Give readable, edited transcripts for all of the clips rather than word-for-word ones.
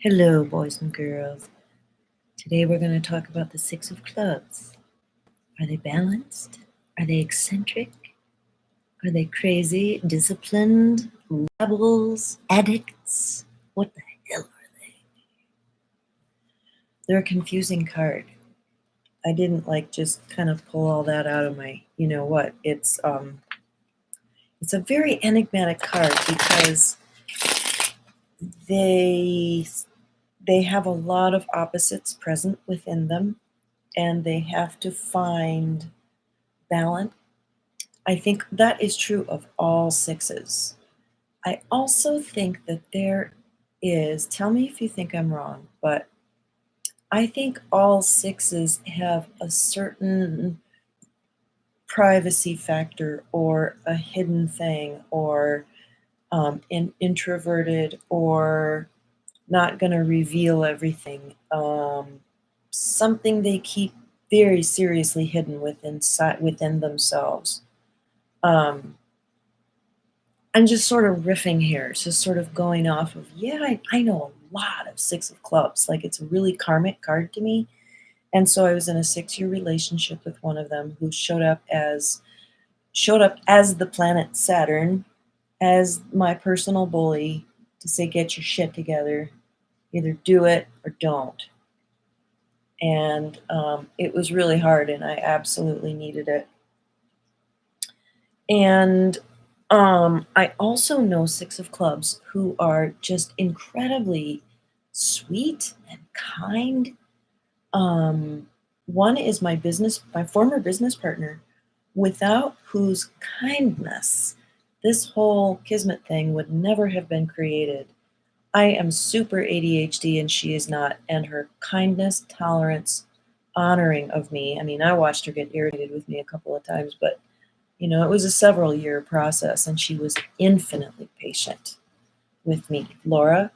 Hello, boys and girls. Today we're going to talk about the Six of Clubs. Are they balanced? Are they eccentric? Are they crazy, disciplined, rebels, addicts? What the hell are they? They're a confusing card. I didn't just kind of pull all that out of my, you know what? It's a very enigmatic card because they have a lot of opposites present within them, and they have to find balance. I think that is true of all sixes. I also think that there is, tell me if you think I'm wrong, but I think all sixes have a certain privacy factor or a hidden thing or introverted or not going to reveal everything. Something they keep very seriously hidden within themselves. I'm just sort of riffing here, just sort of going off of, I know a lot of Six of Clubs. Like, it's a really karmic card to me. And so I was in a 6-year relationship with one of them who showed up as the planet Saturn, as my personal bully, to say, get your shit together. Either do it or don't. And it was really hard, and I absolutely needed it. And I also know Six of Clubs who are just incredibly sweet and kind. One is my former business partner, without whose kindness this whole Kismet thing would never have been created. I am super ADHD and she is not, and her kindness, tolerance, honoring of me. I mean, I watched her get irritated with me a couple of times, but it was a several-year process, and she was infinitely patient with me. Laura,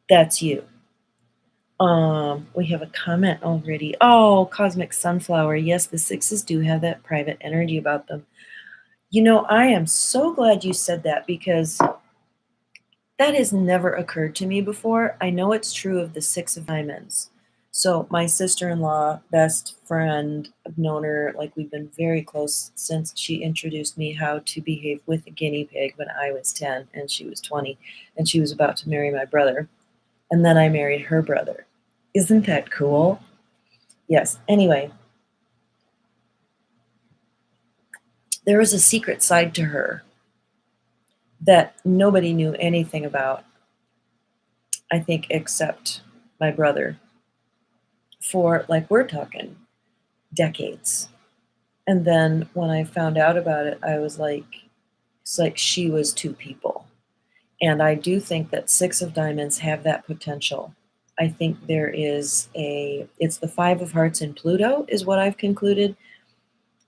that's you. We have a comment already. Oh, Cosmic Sunflower. Yes, the sixes do have that private energy about them. I am so glad you said that, because that has never occurred to me before. I know it's true of the Six of Diamonds. So my sister-in-law, best friend, I've known her, we've been very close since she introduced me how to behave with a guinea pig when I was 10 and she was 20, and she was about to marry my brother. And then I married her brother. Isn't that cool? Yes. Anyway, there was a secret side to her that nobody knew anything about, I think, except my brother, for, we're talking decades. And then when I found out about it, I was like, it's like she was two people. And I do think that Six of Diamonds have that potential. I think it's the Five of Hearts in Pluto is what I've concluded,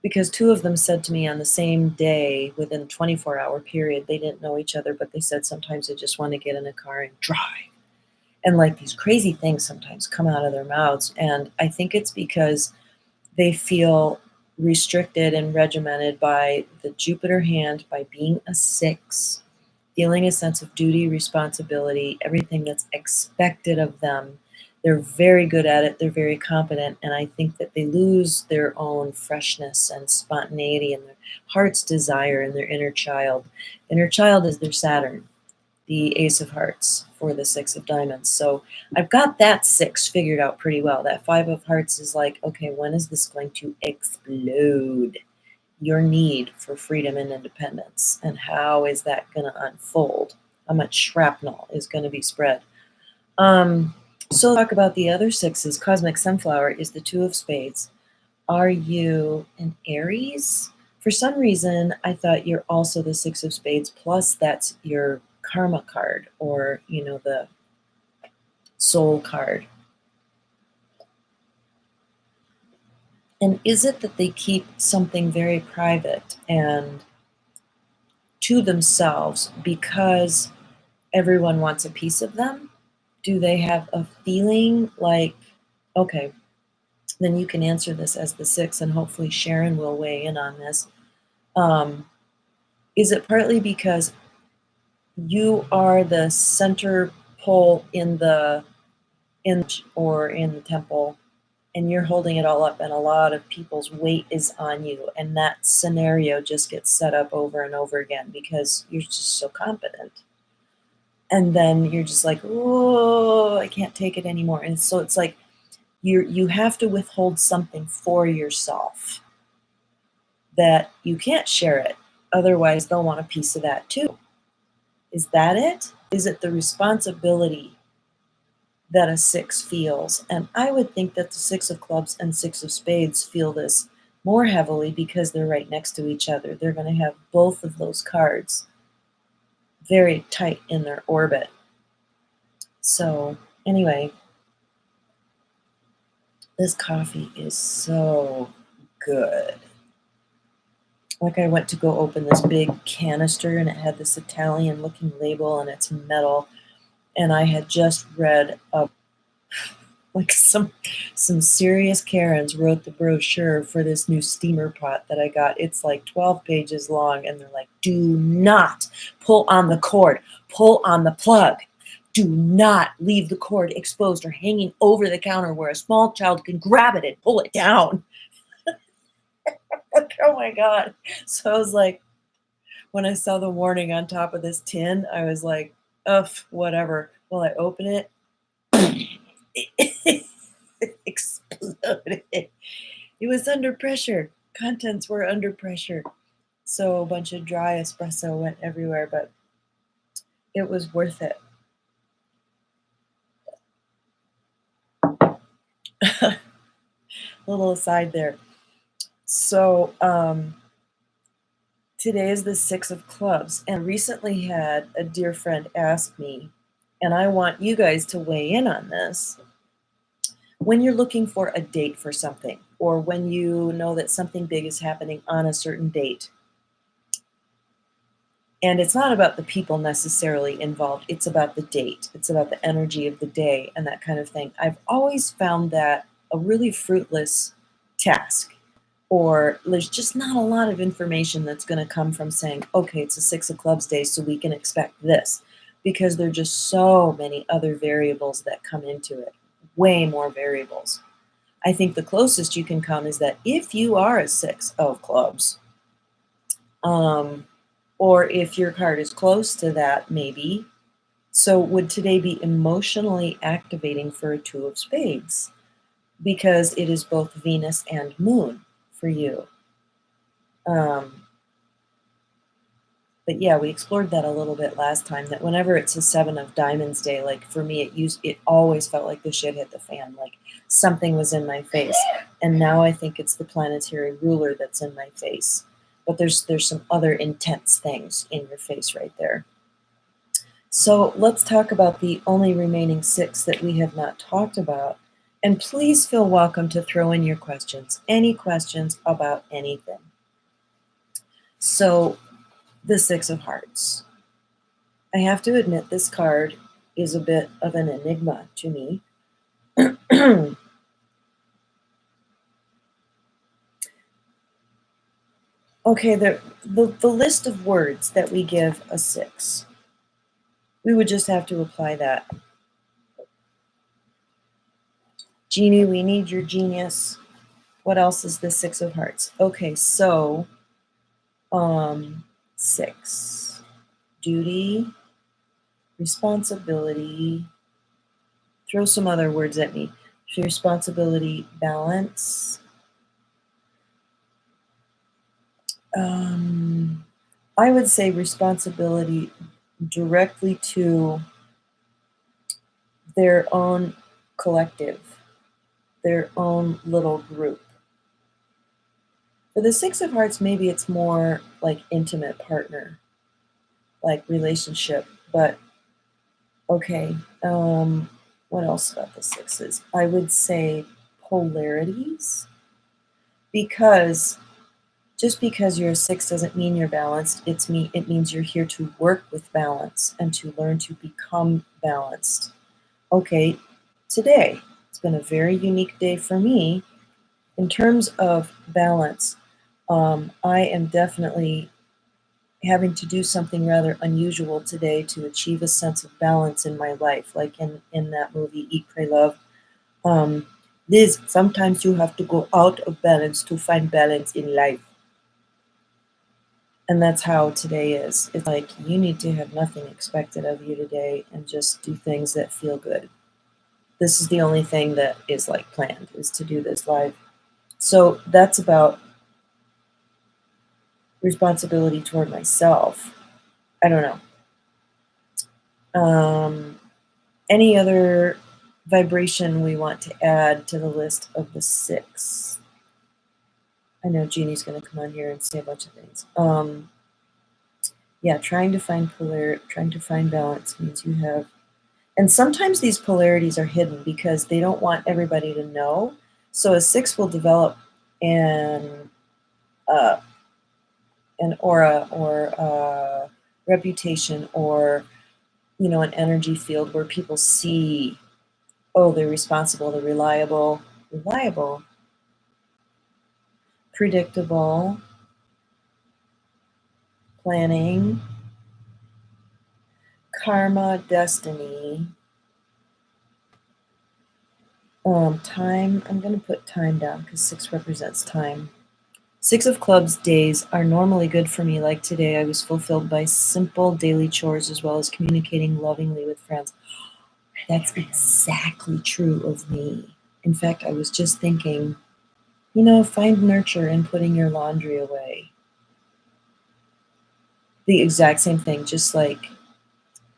because two of them said to me on the same day, within a 24-hour period, they didn't know each other, but they said sometimes they just want to get in a car and drive. And these crazy things sometimes come out of their mouths. And I think it's because they feel restricted and regimented by the Jupiter hand, by being a six, feeling a sense of duty, responsibility, everything that's expected of them. They're very good at it. They're very competent. And I think that they lose their own freshness and spontaneity and their heart's desire and their inner child. Inner child is their Saturn, the Ace of Hearts for the Six of Diamonds. So I've got that six figured out pretty well. That Five of Hearts is like, okay, when is this going to explode? Your need for freedom and independence, and how is that going to unfold? How much shrapnel is going to be spread? So talk about the other sixes. Cosmic Sunflower is the Two of Spades. Are you an Aries? For some reason, I thought you're also the Six of Spades, plus that's your karma card, or, the soul card. And is it that they keep something very private and to themselves because everyone wants a piece of them? Do they have a feeling like, okay, then you can answer this as the six, and hopefully Sharon will weigh in on this. Is it partly because you are the center pole in the in or in the temple, and you're holding it all up, and a lot of people's weight is on you, and that scenario just gets set up over and over again because you're just so competent. And then you're just like, oh, I can't take it anymore. And so it's like you have to withhold something for yourself that you can't share it. Otherwise, they'll want a piece of that too. Is that it? Is it the responsibility that a 6 feels? And I would think that the 6 of clubs and 6 of spades feel this more heavily because they're right next to each other. They're going to have both of those cards very tight in their orbit. So anyway, this coffee is so good. Like, I went to go open this big canister and it had this Italian looking label and it's metal. And I had just read like some serious Karens wrote the brochure for this new steamer pot that I got. It's like 12 pages long and they're like, do not pull on the cord, pull on the plug. Do not leave the cord exposed or hanging over the counter where a small child can grab it and pull it down. Oh my God. So I was like, when I saw the warning on top of this tin, I was like, ugh, whatever. Well, I open it. It exploded. It was under pressure. Contents were under pressure. So a bunch of dry espresso went everywhere, but it was worth it. Little aside there. So today is the 6 of clubs, and recently had a dear friend ask me, and I want you guys to weigh in on this. When you're looking for a date for something, or when you know that something big is happening on a certain date, and it's not about the people necessarily involved, it's about the date, it's about the energy of the day and that kind of thing. I've always found that a really fruitless task, or there's just not a lot of information that's going to come from saying, okay, it's a 6 of clubs day, so we can expect this, because there are just so many other variables that come into it, way more variables. I think the closest you can come is that if you are a 6 of clubs, or if your card is close to that, maybe. So would today be emotionally activating for a 2 of spades? Because it is both Venus and Moon for you. But yeah, we explored that a little bit last time, that whenever it's a 7 of diamonds day, like for me, it always felt like the shit hit the fan, like something was in my face. And now I think it's the planetary ruler that's in my face. But there's some other intense things in your face right there. So let's talk about the only remaining 6 that we have not talked about. And please feel welcome to throw in your questions, any questions about anything. So the 6 of hearts. I have to admit, this card is a bit of an enigma to me. Okay, the list of words that we give a 6. We would just have to apply that. Jeannie, we need your genius. What else is the 6 of hearts? Okay, so 6. Duty, responsibility. Throw some other words at me. Responsibility, balance. I would say responsibility directly to their own collective, their own little group. For the 6 of hearts, maybe it's more like intimate partner, like relationship, but okay. What else about the 6s? I would say polarities, because just because you're a 6 doesn't mean you're balanced. It means you're here to work with balance and to learn to become balanced. Okay, today, it's been a very unique day for me. In terms of balance, I am definitely having to do something rather unusual today to achieve a sense of balance in my life, like in that movie Eat, Pray, Love. Liz, sometimes you have to go out of balance to find balance in life. And that's how today is. It's like you need to have nothing expected of you today and just do things that feel good. This is the only thing that is like planned, is to do this live. So that's about responsibility toward myself. I don't know. Any other vibration we want to add to the list of the 6? I know Jeannie's going to come on here and say a bunch of things. Yeah, trying to find balance means you have, and sometimes these polarities are hidden because they don't want everybody to know. So a 6 will develop an aura or a reputation or an energy field where people see, oh, they're responsible, they're reliable, predictable, planning, karma, destiny, time. I'm going to put time down because 6 represents time. 6 of clubs days are normally good for me. Like today, I was fulfilled by simple daily chores as well as communicating lovingly with friends. That's exactly true of me. In fact, I was just thinking, find nurture in putting your laundry away. The exact same thing, just like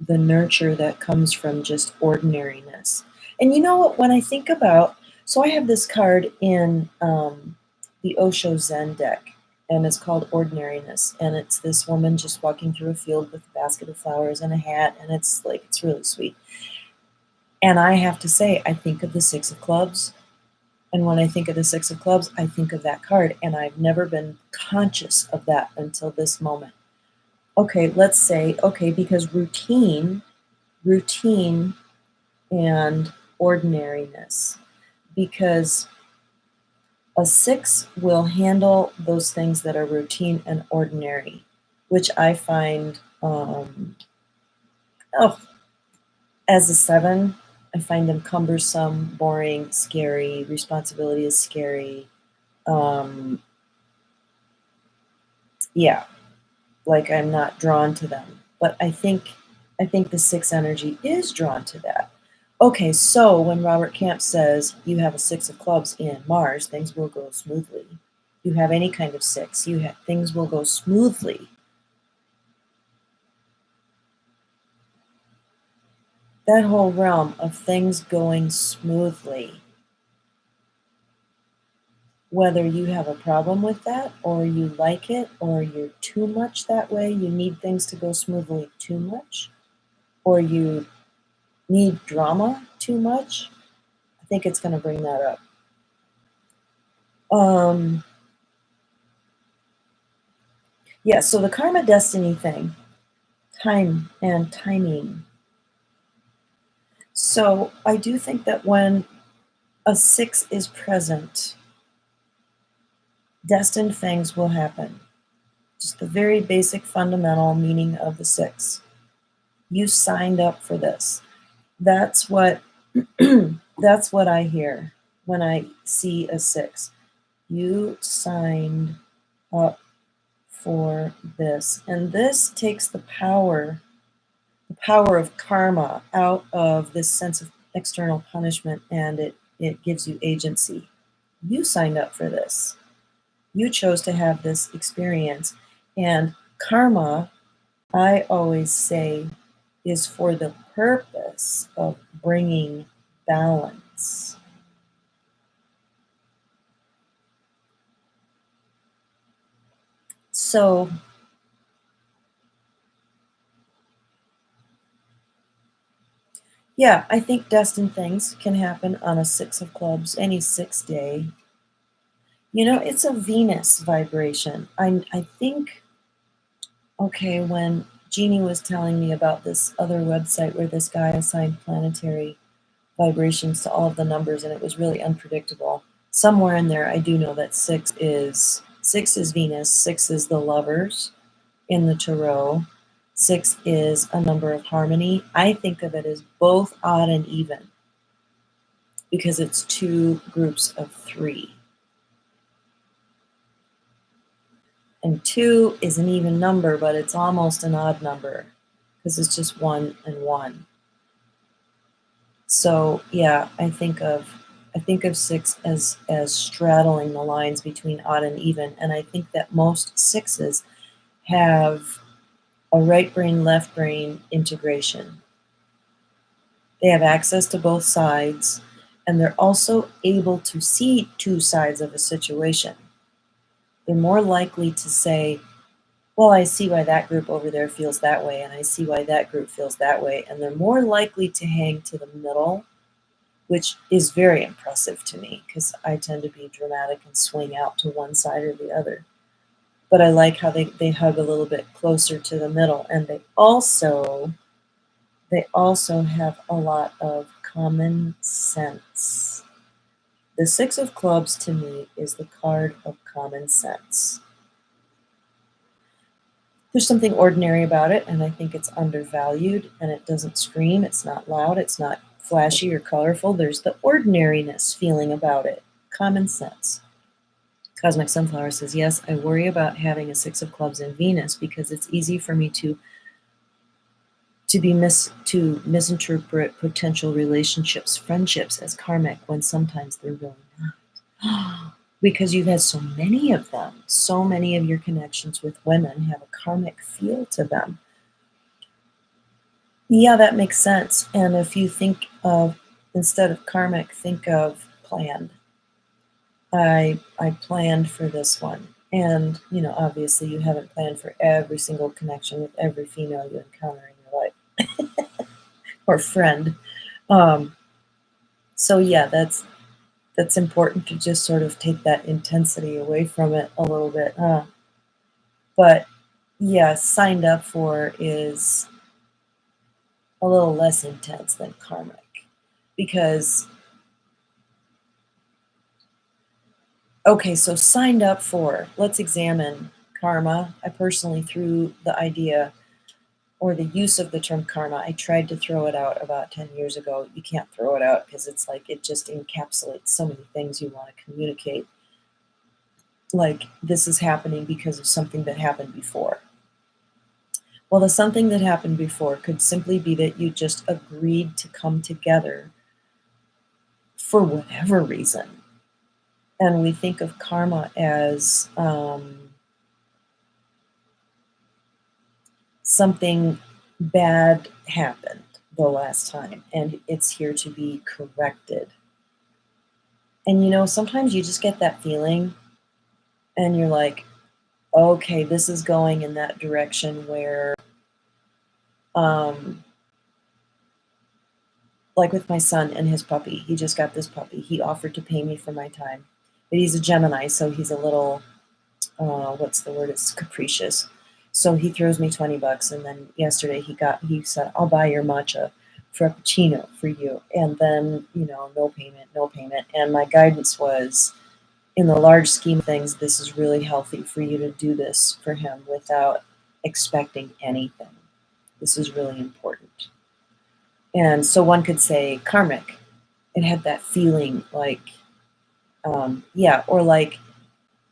the nurture that comes from just ordinariness. And you know what, when I think about, so I have this card in the Osho Zen deck, and it's called Ordinariness. And it's this woman just walking through a field with a basket of flowers and a hat, and it's really sweet. And I have to say, I think of the 6 of clubs. And when I think of the 6 of clubs, I think of that card. And I've never been conscious of that until this moment. Okay, let's say, because routine and ordinariness, because a 6 will handle those things that are routine and ordinary, which I find, as a 7, I find them cumbersome, boring, scary. Responsibility is scary. Yeah, like I'm not drawn to them. But I think the 6 energy is drawn to that. Okay, so when Robert Camp says you have a 6 of clubs in Mars, things will go smoothly. You have any kind of 6, things will go smoothly. That whole realm of things going smoothly, whether you have a problem with that or you like it or you're too much that way, you need things to go smoothly too much, or you need drama too much, I think it's going to bring that up. Yeah, so the karma destiny thing, time and timing. So I do think that when a 6 is present, destined things will happen. Just the very basic fundamental meaning of the 6. You signed up for this. That's what that's what I hear when I see a 6. You signed up for this. And this takes the power of karma out of this sense of external punishment, and it gives you agency. You signed up for this. You chose to have this experience. And karma, I always say, is for the purpose of bringing balance. So yeah, I think destined things can happen on a 6 of clubs, any 6 day. It's a Venus vibration. I think, okay, when Jeannie was telling me about this other website where this guy assigned planetary vibrations to all of the numbers, and it was really unpredictable. Somewhere in there, I do know that 6 is Venus, 6 is the lovers, in the tarot. 6 is a number of harmony. I think of it as both odd and even because it's two groups of 3. And 2 is an even number, but it's almost an odd number because it's just 1 and 1. So yeah, I think of 6 as straddling the lines between odd and even, and I think that most 6s have a right brain, left brain integration. They have access to both sides, and they're also able to see two sides of a situation. They're more likely to say, well, I see why that group over there feels that way, and I see why that group feels that way, and they're more likely to hang to the middle, which is very impressive to me because I tend to be dramatic and swing out to one side or the other. But I like how they hug a little bit closer to the middle, and they also have a lot of common sense. The 6 of clubs to me is the card of common sense. There's something ordinary about it, and I think it's undervalued, and it doesn't scream, it's not loud, it's not flashy or colorful. There's the ordinariness feeling about it. Common sense. Cosmic Sunflower says, yes, I worry about having a 6 of clubs in Venus because it's easy for me to misinterpret potential relationships, friendships as karmic when sometimes they're really not. Because you've had so many of them. So many of your connections with women have a karmic feel to them. Yeah, that makes sense. And if you think of, instead of karmic, think of planned. I planned for this one. And, obviously you haven't planned for every single connection with every female you encounter in your life. Or friend. So yeah, that's important to just sort of take that intensity away from it a little bit. But yeah, signed up for is a little less intense than karmic because, okay, so signed up for, let's examine karma. I personally threw the idea or the use of the term karma, I tried to throw it out about 10 years ago. You can't throw it out because it's like it just encapsulates so many things you want to communicate. Like, this is happening because of something that happened before. Well, the something that happened before could simply be that you just agreed to come together for whatever reason. And we think of karma as something bad happened the last time, and it's here to be corrected. And sometimes you just get that feeling, and you're like, okay, this is going in that direction where, like with my son and his puppy, he just got this puppy. He offered to pay me for my time, but he's a Gemini, so he's a little, what's the word? It's capricious. So he throws me $20, and then yesterday he said, I'll buy your matcha frappuccino for you. And then, no payment. And my guidance was, in the large scheme of things, this is really healthy for you to do this for him without expecting anything. This is really important. And so one could say karmic. It had that feeling like, or like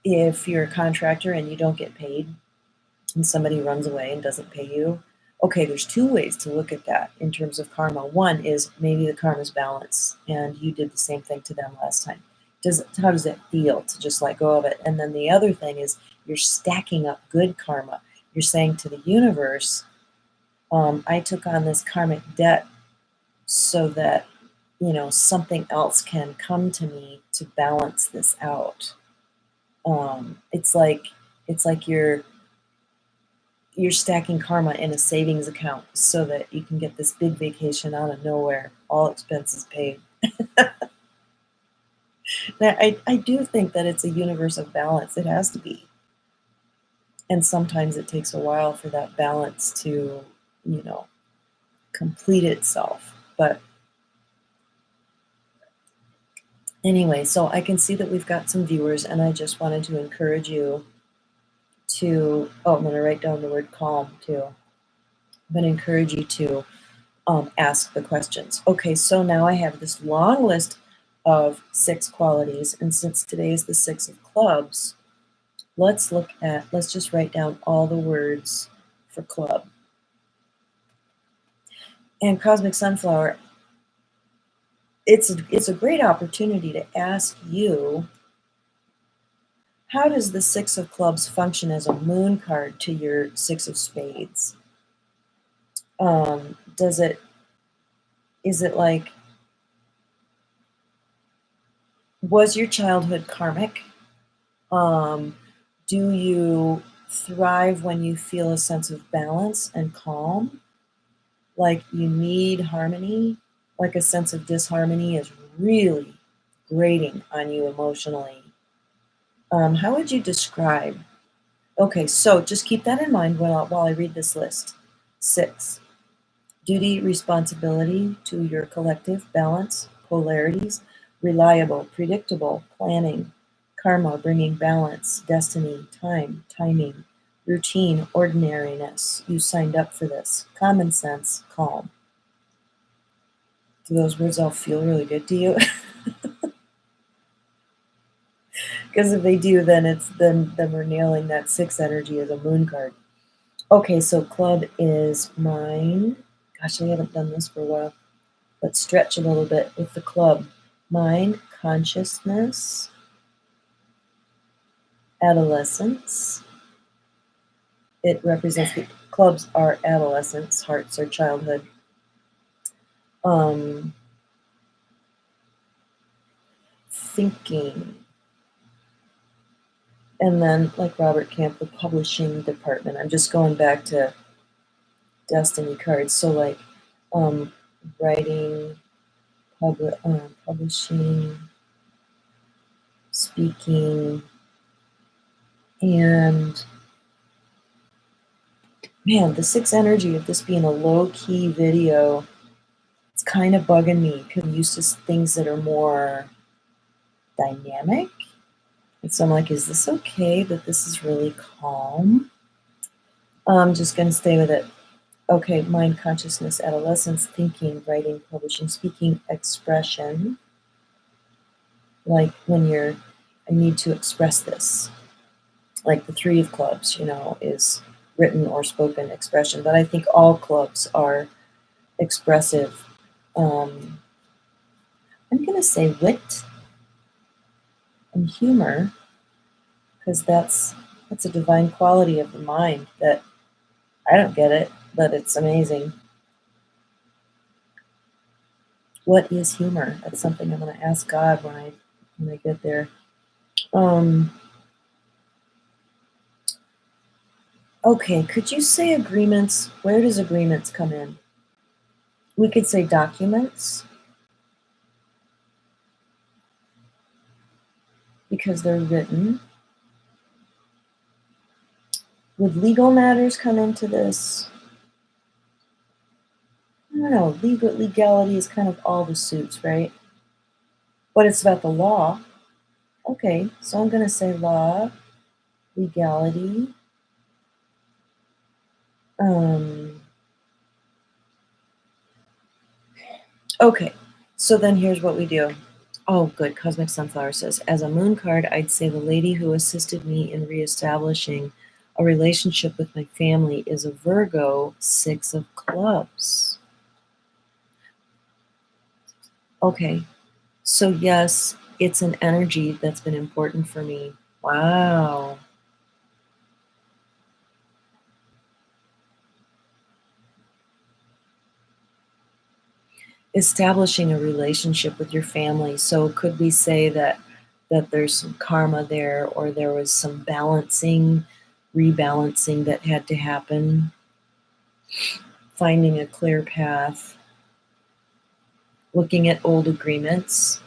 if you're a contractor and you don't get paid and somebody runs away and doesn't pay you. Okay, there's 2 ways to look at that in terms of karma. One is maybe the karma's balance and you did the same thing to them last time. How does it feel to just let go of it? And then the other thing is you're stacking up good karma. You're saying to the universe, I took on this karmic debt so that, something else can come to me to balance this out. It's like you're stacking karma in a savings account so that you can get this big vacation out of nowhere, all expenses paid. I do think that it's a universe of balance. It has to be. And sometimes it takes a while for that balance to, complete itself. But anyway, so I can see that we've got some viewers, and I just wanted to encourage you to, oh, I'm going to write down the word calm too. I'm going to encourage you to ask the questions. Okay, so now I have this long list of 6 qualities, and since today is the 6 of clubs, let's just write down all the words for club. And Cosmic Sunflower, it's a great opportunity to ask you, how does the 6 of clubs function as a moon card to your 6 of spades? Is it like, was your childhood karmic? Do you thrive when you feel a sense of balance and calm? Like you need harmony? Like a sense of disharmony is really grating on you emotionally. How would you describe? Okay, so just keep that in mind while I read this list. 6, duty, responsibility to your collective, balance, polarities, reliable, predictable, planning, karma, bringing balance, destiny, time, timing, routine, ordinariness. You signed up for this. Common sense, calm. Do those words all feel really good to you? Because if they do, then we're nailing that 6 energy as a moon card. Okay, so club is mind. Gosh, I haven't done this for a while. Let's stretch a little bit with the club. Mind, consciousness, adolescence. It represents the clubs are adolescence, hearts are childhood. Thinking. And then, like Robert Camp, the publishing department. I'm just going back to destiny cards. So, like writing, publishing, speaking, and man, the 6 energy of this being a low-key video, it's kind of bugging me because I'm used to things that are more dynamic. And so I'm like, is this okay that this is really calm? I'm just going to stay with it. Okay, mind, consciousness, adolescence, thinking, writing, publishing, speaking, expression. Like when I need to express this. Like the 3 of clubs, is written or spoken expression. But I think all clubs are expressive. I'm going to say wit and humor, because that's a divine quality of the mind that I don't get it, but it's amazing. What is humor? That's something I'm going to ask God when I get there. Okay, could you say agreements? Where does agreements come in? We could say documents, because they're written. Would legal matters come into this? I don't know. Legality is kind of all the suits, right? But it's about the law. Okay, so I'm going to say law, legality. Okay, so then here's what we do. Oh, good. Cosmic Sunflower says, as a moon card, I'd say the lady who assisted me in reestablishing a relationship with my family is a Virgo, 6 of clubs. Okay, so yes, it's an energy that's been important for me. Wow. Establishing a relationship with your family. So could we say that there's some karma there, or there was some rebalancing that had to happen? Finding a clear path, looking at old agreements.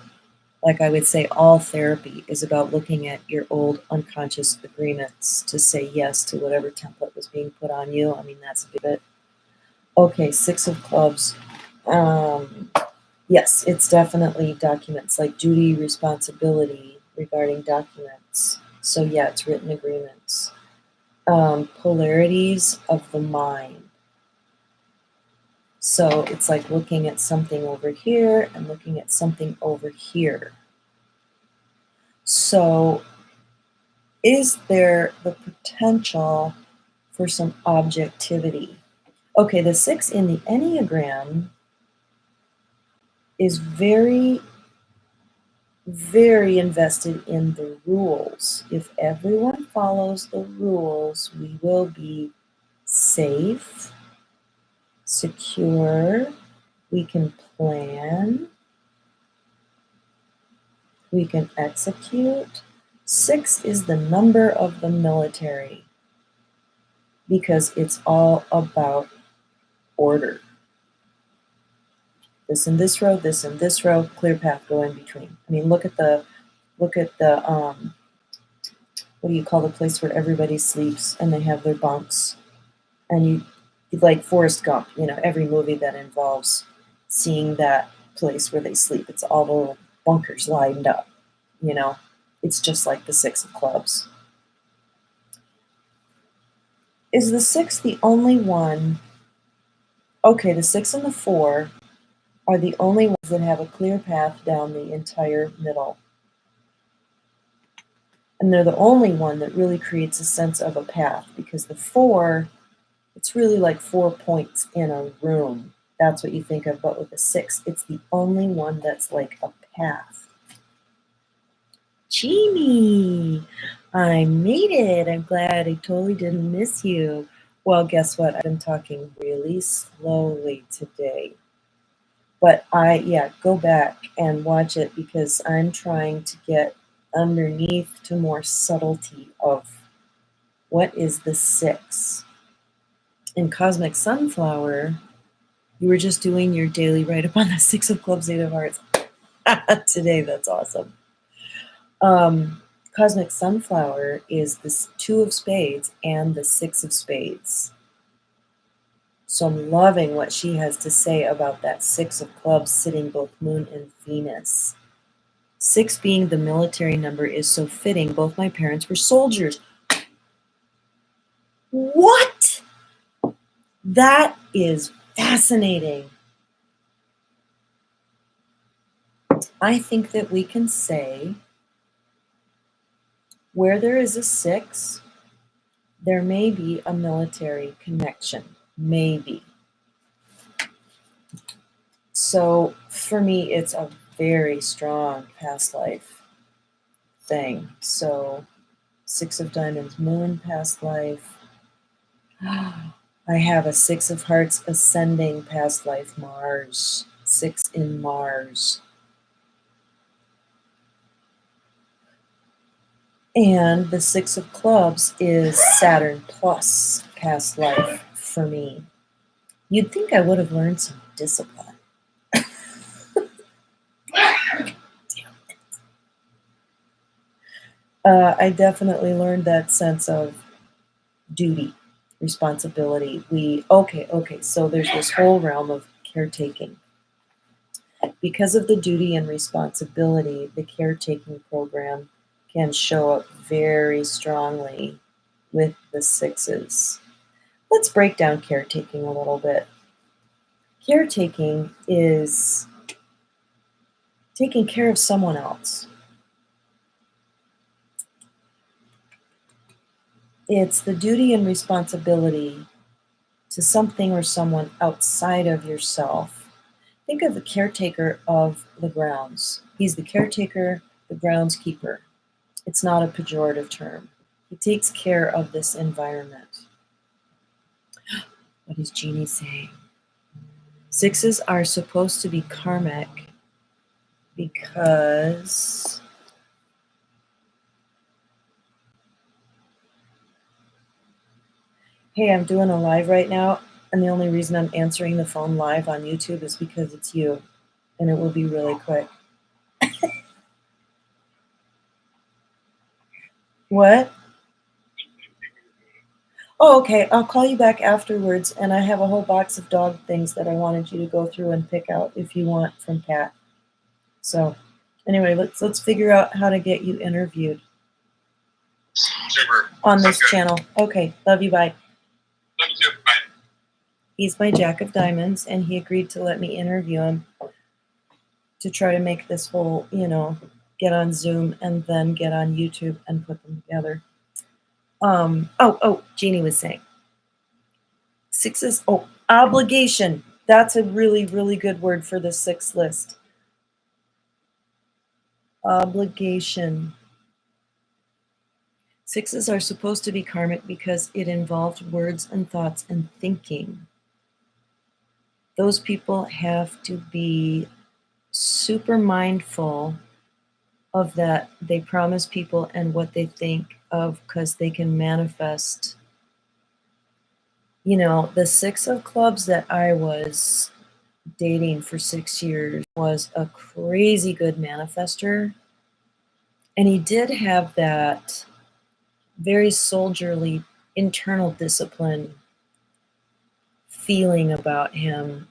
Like I would say, all therapy is about looking at your old unconscious agreements to say yes to whatever template was being put on you. I mean, that's a bit. Okay, 6 of clubs. Yes, it's definitely documents, like duty, responsibility regarding documents. So yeah, it's written agreements. polarities of the mind. So it's like looking at something over here and looking at something over here. So is there the potential for some objectivity? Okay, the 6 in the Enneagram is very, very invested in the rules. If everyone follows the rules, we will be safe, secure, we can plan, we can execute. 6 is the number of the military because it's all about order. This and this row, this and this row, clear path, go in between. I mean, look at the what do you call the place where everybody sleeps and they have their bunks? And you like Forrest Gump, every movie that involves seeing that place where they sleep, it's all the little bunkers lined up, It's just like the 6 of clubs. Is the 6 the only one? Okay, the 6 and the 4 are the only ones that have a clear path down the entire middle. And they're the only one that really creates a sense of a path, because the 4, it's really like 4 points in a room. That's what you think of, but with the 6, it's the only one that's like a path. Jeannie, I made it. I'm glad. I totally didn't miss you. Well, guess what? I've been talking really slowly today. But go back and watch it, because I'm trying to get underneath to more subtlety of what is the 6. In Cosmic Sunflower, you were just doing your daily write-up on the 6 of Clubs, 8 of Hearts today. That's awesome. Cosmic Sunflower is the 2 of Spades and the 6 of Spades. So I'm loving what she has to say about that 6 of Clubs sitting both Moon and Venus. 6 being the military number is so fitting. Both my parents were soldiers. What? That is fascinating. I think that we can say where there is a 6, there may be a military connection. Maybe. So for me, it's a very strong past life thing. So 6 of Diamonds, Moon, past life. I have a 6 of Hearts ascending past life, Mars. 6 in Mars. And the 6 of Clubs is Saturn plus past life for me. You'd think I would have learned some discipline. I definitely learned that sense of duty, responsibility. So there's this whole realm of caretaking. Because of the duty and responsibility, the caretaking program can show up very strongly with the 6s. Let's break down caretaking a little bit. Caretaking is taking care of someone else. It's the duty and responsibility to something or someone outside of yourself. Think of the caretaker of the grounds. He's the caretaker, the groundskeeper. It's not a pejorative term. He takes care of this environment. What is Jeannie saying? 6s are supposed to be karmic because hey, I'm doing a live right now, and the only reason I'm answering the phone live on YouTube is because it's you, and it will be really quick. What? Oh, okay. I'll call you back afterwards, and I have a whole box of dog things that I wanted you to go through and pick out if you want from Kat. So, anyway, let's figure out how to get you interviewed. Super. On this channel. Okay, love you, bye. Love you too. Bye. He's my Jack of Diamonds, and he agreed to let me interview him to try to make this whole, get on Zoom and then get on YouTube and put them together. Jeannie was saying. Sixes, obligation. That's a really, really good word for the sixth list. Obligation. Sixes are supposed to be karmic because it involves words and thoughts and thinking. Those people have to be super mindful of that. They promise people and what they think of because they can manifest. The Six of Clubs that I was dating for 6 years was a crazy good manifester. And he did have that very soldierly internal discipline feeling about him.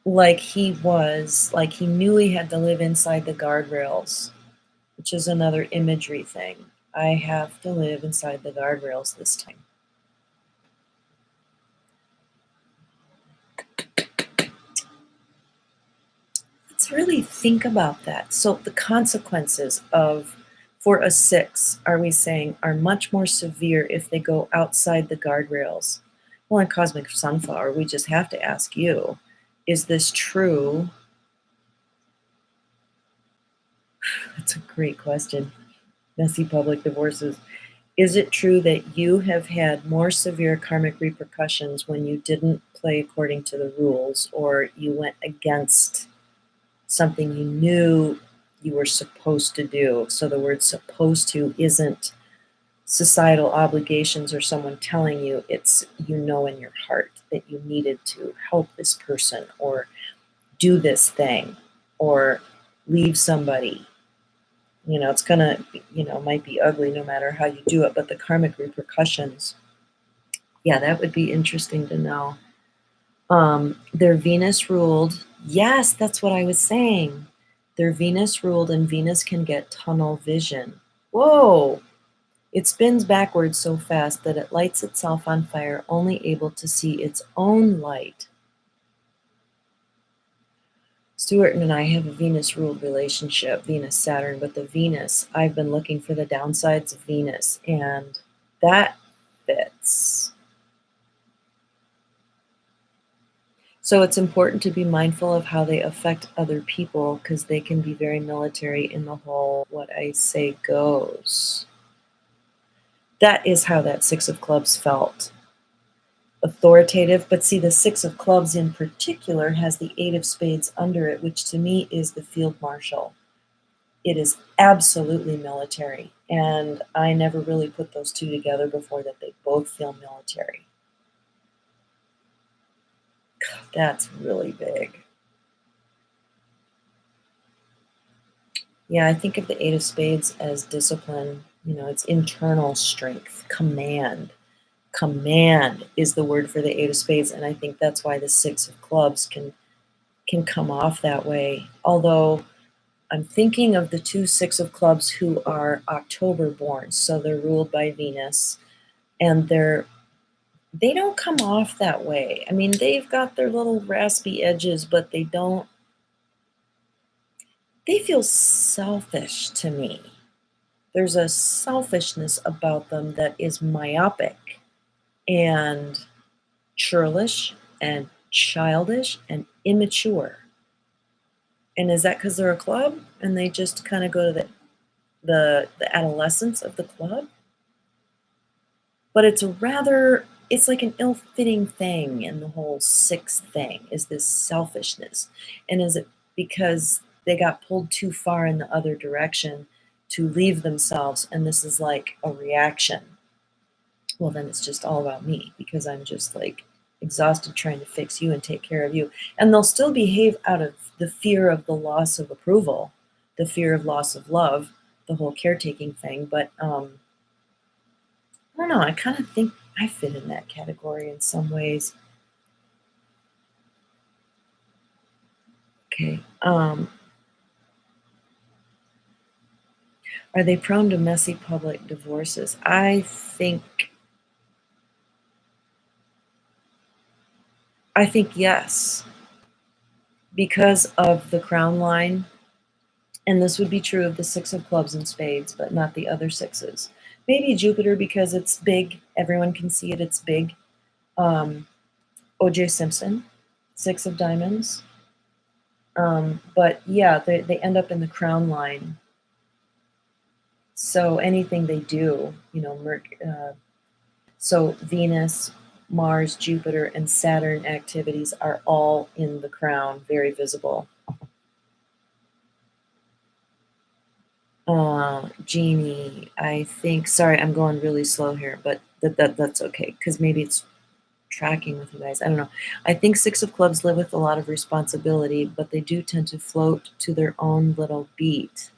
Like he knew he had to live inside the guardrails, which is another imagery thing. I have to live inside the guardrails this time. Let's really think about that. So the consequences for a six, are we saying, are much more severe if they go outside the guardrails? Well, in Cosmic Sunflower, we just have to ask you, is this true? That's a great question. Messy public divorces. Is it true that you have had more severe karmic repercussions when you didn't play according to the rules, or you went against something you knew you were supposed to do? So the word supposed to isn't societal obligations or someone telling you, it's in your heart that you needed to help this person or do this thing or leave somebody. It's gonna, might be ugly no matter how you do it, but the karmic repercussions, yeah, that would be interesting to know. They're Venus ruled. Yes, that's what I was saying. They're Venus ruled, and Venus can get tunnel vision. Whoa! It spins backwards so fast that it lights itself on fire, only able to see its own light. Stuart and I have a Venus-ruled relationship, Venus-Saturn, but the Venus, I've been looking for the downsides of Venus, and that fits. So it's important to be mindful of how they affect other people because they can be very military in the whole what I say goes. That is how that Six of Clubs felt. Authoritative, but see, the Six of Clubs in particular has the Eight of Spades under it, which to me is the field marshal. It is absolutely military, and I never really put those two together before, that they both feel military. God, that's really big. Yeah, I think of the Eight of Spades as discipline. It's internal strength, command. Command is the word for the Eight of Spades, and I think that's why the Six of Clubs can come off that way. Although I'm thinking of the two Six of Clubs who are October born, so they're ruled by Venus, and they don't come off that way. I mean, they've got their little raspy edges, but they feel selfish to me. There's a selfishness about them that is myopic and churlish and childish and immature. And is that because they're a club and they just kind of go to the adolescence of the club? But it's like an ill-fitting thing in the whole six thing, is this selfishness. And is it because they got pulled too far in the other direction to leave themselves, and this is like a reaction? Well, then it's just all about me because I'm just like exhausted trying to fix you and take care of you. And they'll still behave out of the fear of the loss of approval, the fear of loss of love, the whole caretaking thing. But I don't know, I kind of think I fit in that category in some ways. Okay. Are they prone to messy public divorces? I think yes, because of the crown line, and this would be true of the six of clubs and spades, but not the other sixes. Maybe Jupiter because it's big, everyone can see it, it's big. O.J. Simpson, six of diamonds. But yeah, they end up in the crown line. So anything they do, so Venus, Mars, Jupiter, and Saturn activities are all in the crown, very visible. Jeannie, I think, sorry, I'm going really slow here, but that's okay, because maybe it's tracking with you guys. I don't know. I think six of clubs live with a lot of responsibility, but they do tend to float to their own little beat.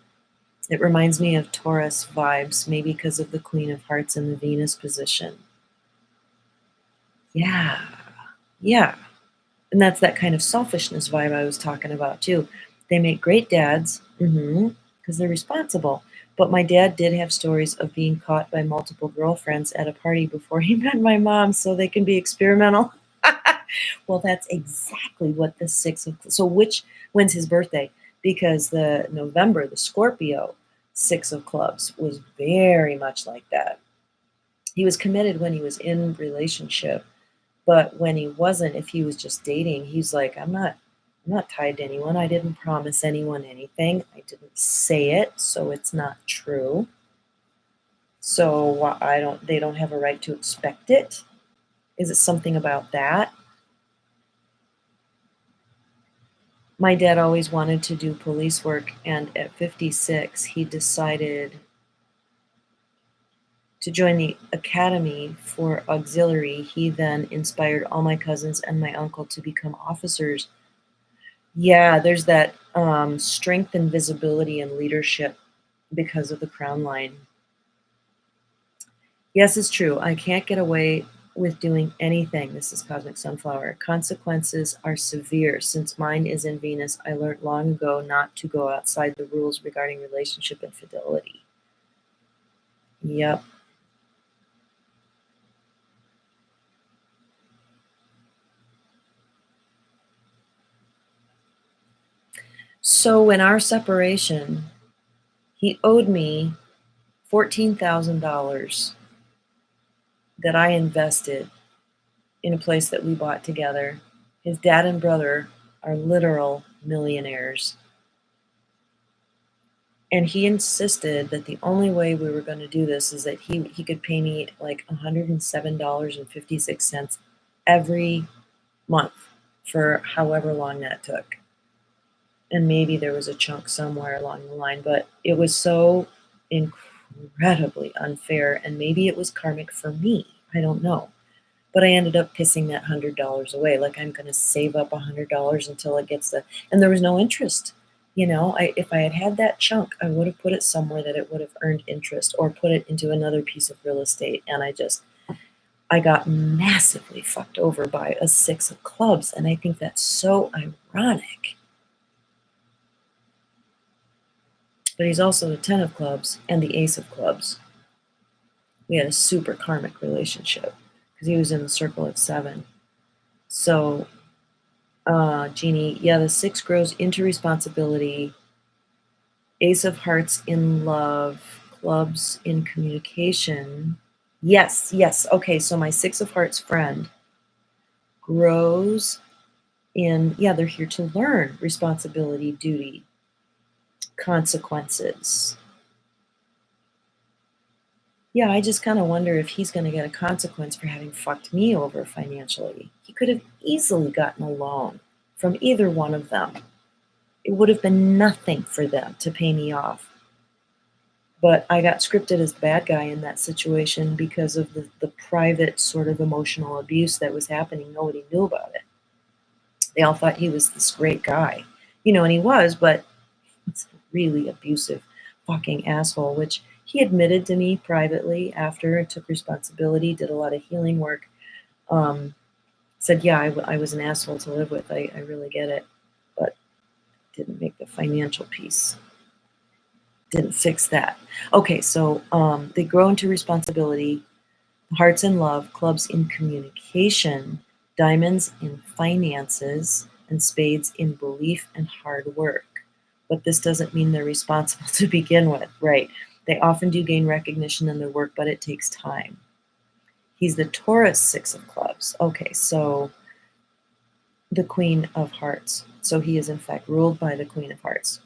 It reminds me of Taurus vibes, maybe because of the Queen of Hearts and the Venus position. Yeah, yeah. And that's that kind of selfishness vibe I was talking about too. They make great dads, because they're responsible. But my dad did have stories of being caught by multiple girlfriends at a party before he met my mom, so they can be experimental. Well, that's exactly what the six of. So when's his birthday? Because the November, the Scorpio six of clubs was very much like that. He was committed when he was in relationship, but when he wasn't, if he was just dating, he's like, I'm not tied to anyone. I didn't promise anyone anything. I didn't say it, so it's not true. So they don't have a right to expect it. Is it something about that? My dad always wanted to do police work, and at 56, he decided to join the academy for auxiliary. He then inspired all my cousins and my uncle to become officers. Yeah, there's that strength and visibility and leadership because of the crown line. Yes, it's true. I can't get away with doing anything. This is Cosmic Sunflower. Consequences are severe. Since mine is in Venus, I learned long ago not to go outside the rules regarding relationship and fidelity. Yep. So in our separation, he owed me $14,000 that I invested in a place that we bought together. His dad and brother are literal millionaires. And he insisted that the only way we were going to do this is that he could pay me like $107.56 every month for however long that took. And maybe there was a chunk somewhere along the line, but it was so incredibly unfair. And maybe it was karmic for me. I don't know. But I ended up pissing that $100 away. Like, I'm going to save up $100 until it gets and there was no interest. If I had had that chunk, I would have put it somewhere that it would have earned interest, or put it into another piece of real estate. And I got massively fucked over by a six of clubs. And I think that's so ironic. But he's also the 10 of clubs and the ace of clubs. We had a super karmic relationship because he was in the circle of 7. So, Jeannie, yeah, the 6 grows into responsibility. Ace of hearts in love, clubs in communication. Yes, yes. Okay, so my 6 of hearts friend grows in, yeah, they're here to learn responsibility, duty, consequences. Yeah, I just kind of wonder if he's going to get a consequence for having fucked me over financially. He could have easily gotten a loan from either one of them. It would have been nothing for them to pay me off. But I got scripted as the bad guy in that situation because of the private sort of emotional abuse that was happening. Nobody knew about it. They all thought he was this great guy. And he was, but it's a really abusive fucking asshole, which he admitted to me privately after I took responsibility, did a lot of healing work. Said, yeah, I was an asshole to live with. I really get it, but didn't make the financial piece. Didn't fix that. Okay, so they grow into responsibility, hearts in love, clubs in communication, diamonds in finances, and spades in belief and hard work. But this doesn't mean they're responsible to begin with, right? They often do gain recognition in their work, but it takes time. He's the Taurus Six of Clubs. Okay, so the Queen of Hearts. So he is, in fact, ruled by the Queen of Hearts.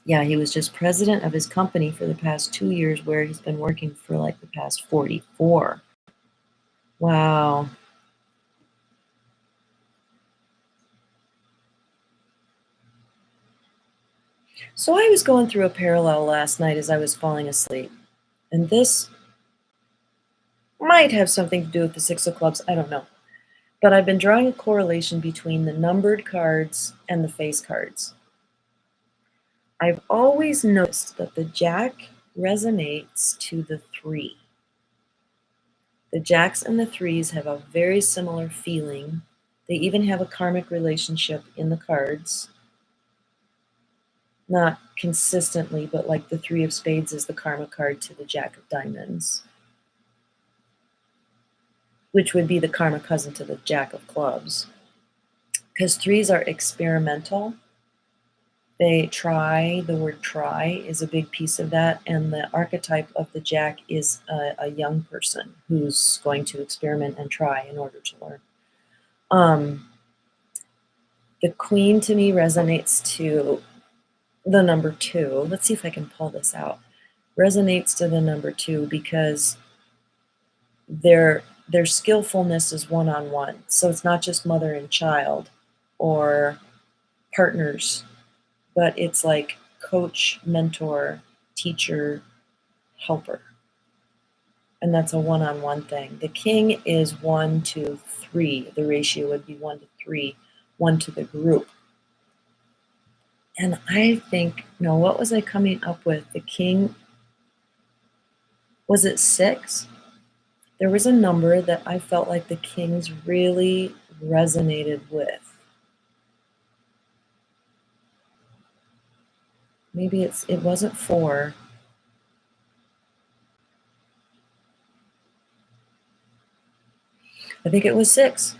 Yeah, he was just president of his company for the past 2 years, where he's been working for like the past 44. Wow. So I was going through a parallel last night as I was falling asleep, and this might have something to do with the Six of Clubs, I don't know. But I've been drawing a correlation between the numbered cards and the face cards. I've always noticed that the Jack resonates to the 3. The Jacks and the 3s have a very similar feeling. They even have a karmic relationship in the cards. Not consistently, but like the 3 of Spades is the karma card to the Jack of Diamonds, which would be the karma cousin to the Jack of Clubs. Because 3s are experimental. They try, the word try is a big piece of that, and the archetype of the Jack is a young person who's going to experiment and try in order to learn. The Queen to me resonates to the number 2. Let's see if I can pull this out. Resonates to the number 2 because their skillfulness is one-on-one. So it's not just mother and child or partners, but it's like coach, mentor, teacher, helper. And that's a one-on-one thing. The King is 1 to 3. The ratio would be 1 to 3, 1 to the group. And I think, no, what was I coming up with? The King, was it 6? There was a number that I felt like the Kings really resonated with. Maybe it wasn't 4. I think it was 6.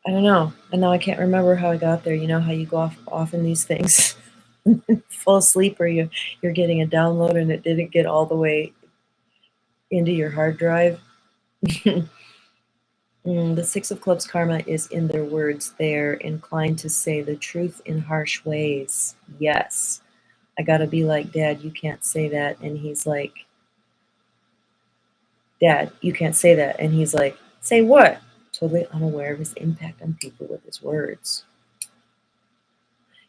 I don't know. And now I can't remember how I got there. You know how you go off in these things, fall asleep, or you're getting a download and it didn't get all the way into your hard drive. The Six of Clubs karma is in their words. They're inclined to say the truth in harsh ways. Yes. I gotta be like, Dad, you can't say that. And he's like, Dad, you can't say that. And he's like, say what? Totally unaware of his impact on people with his words.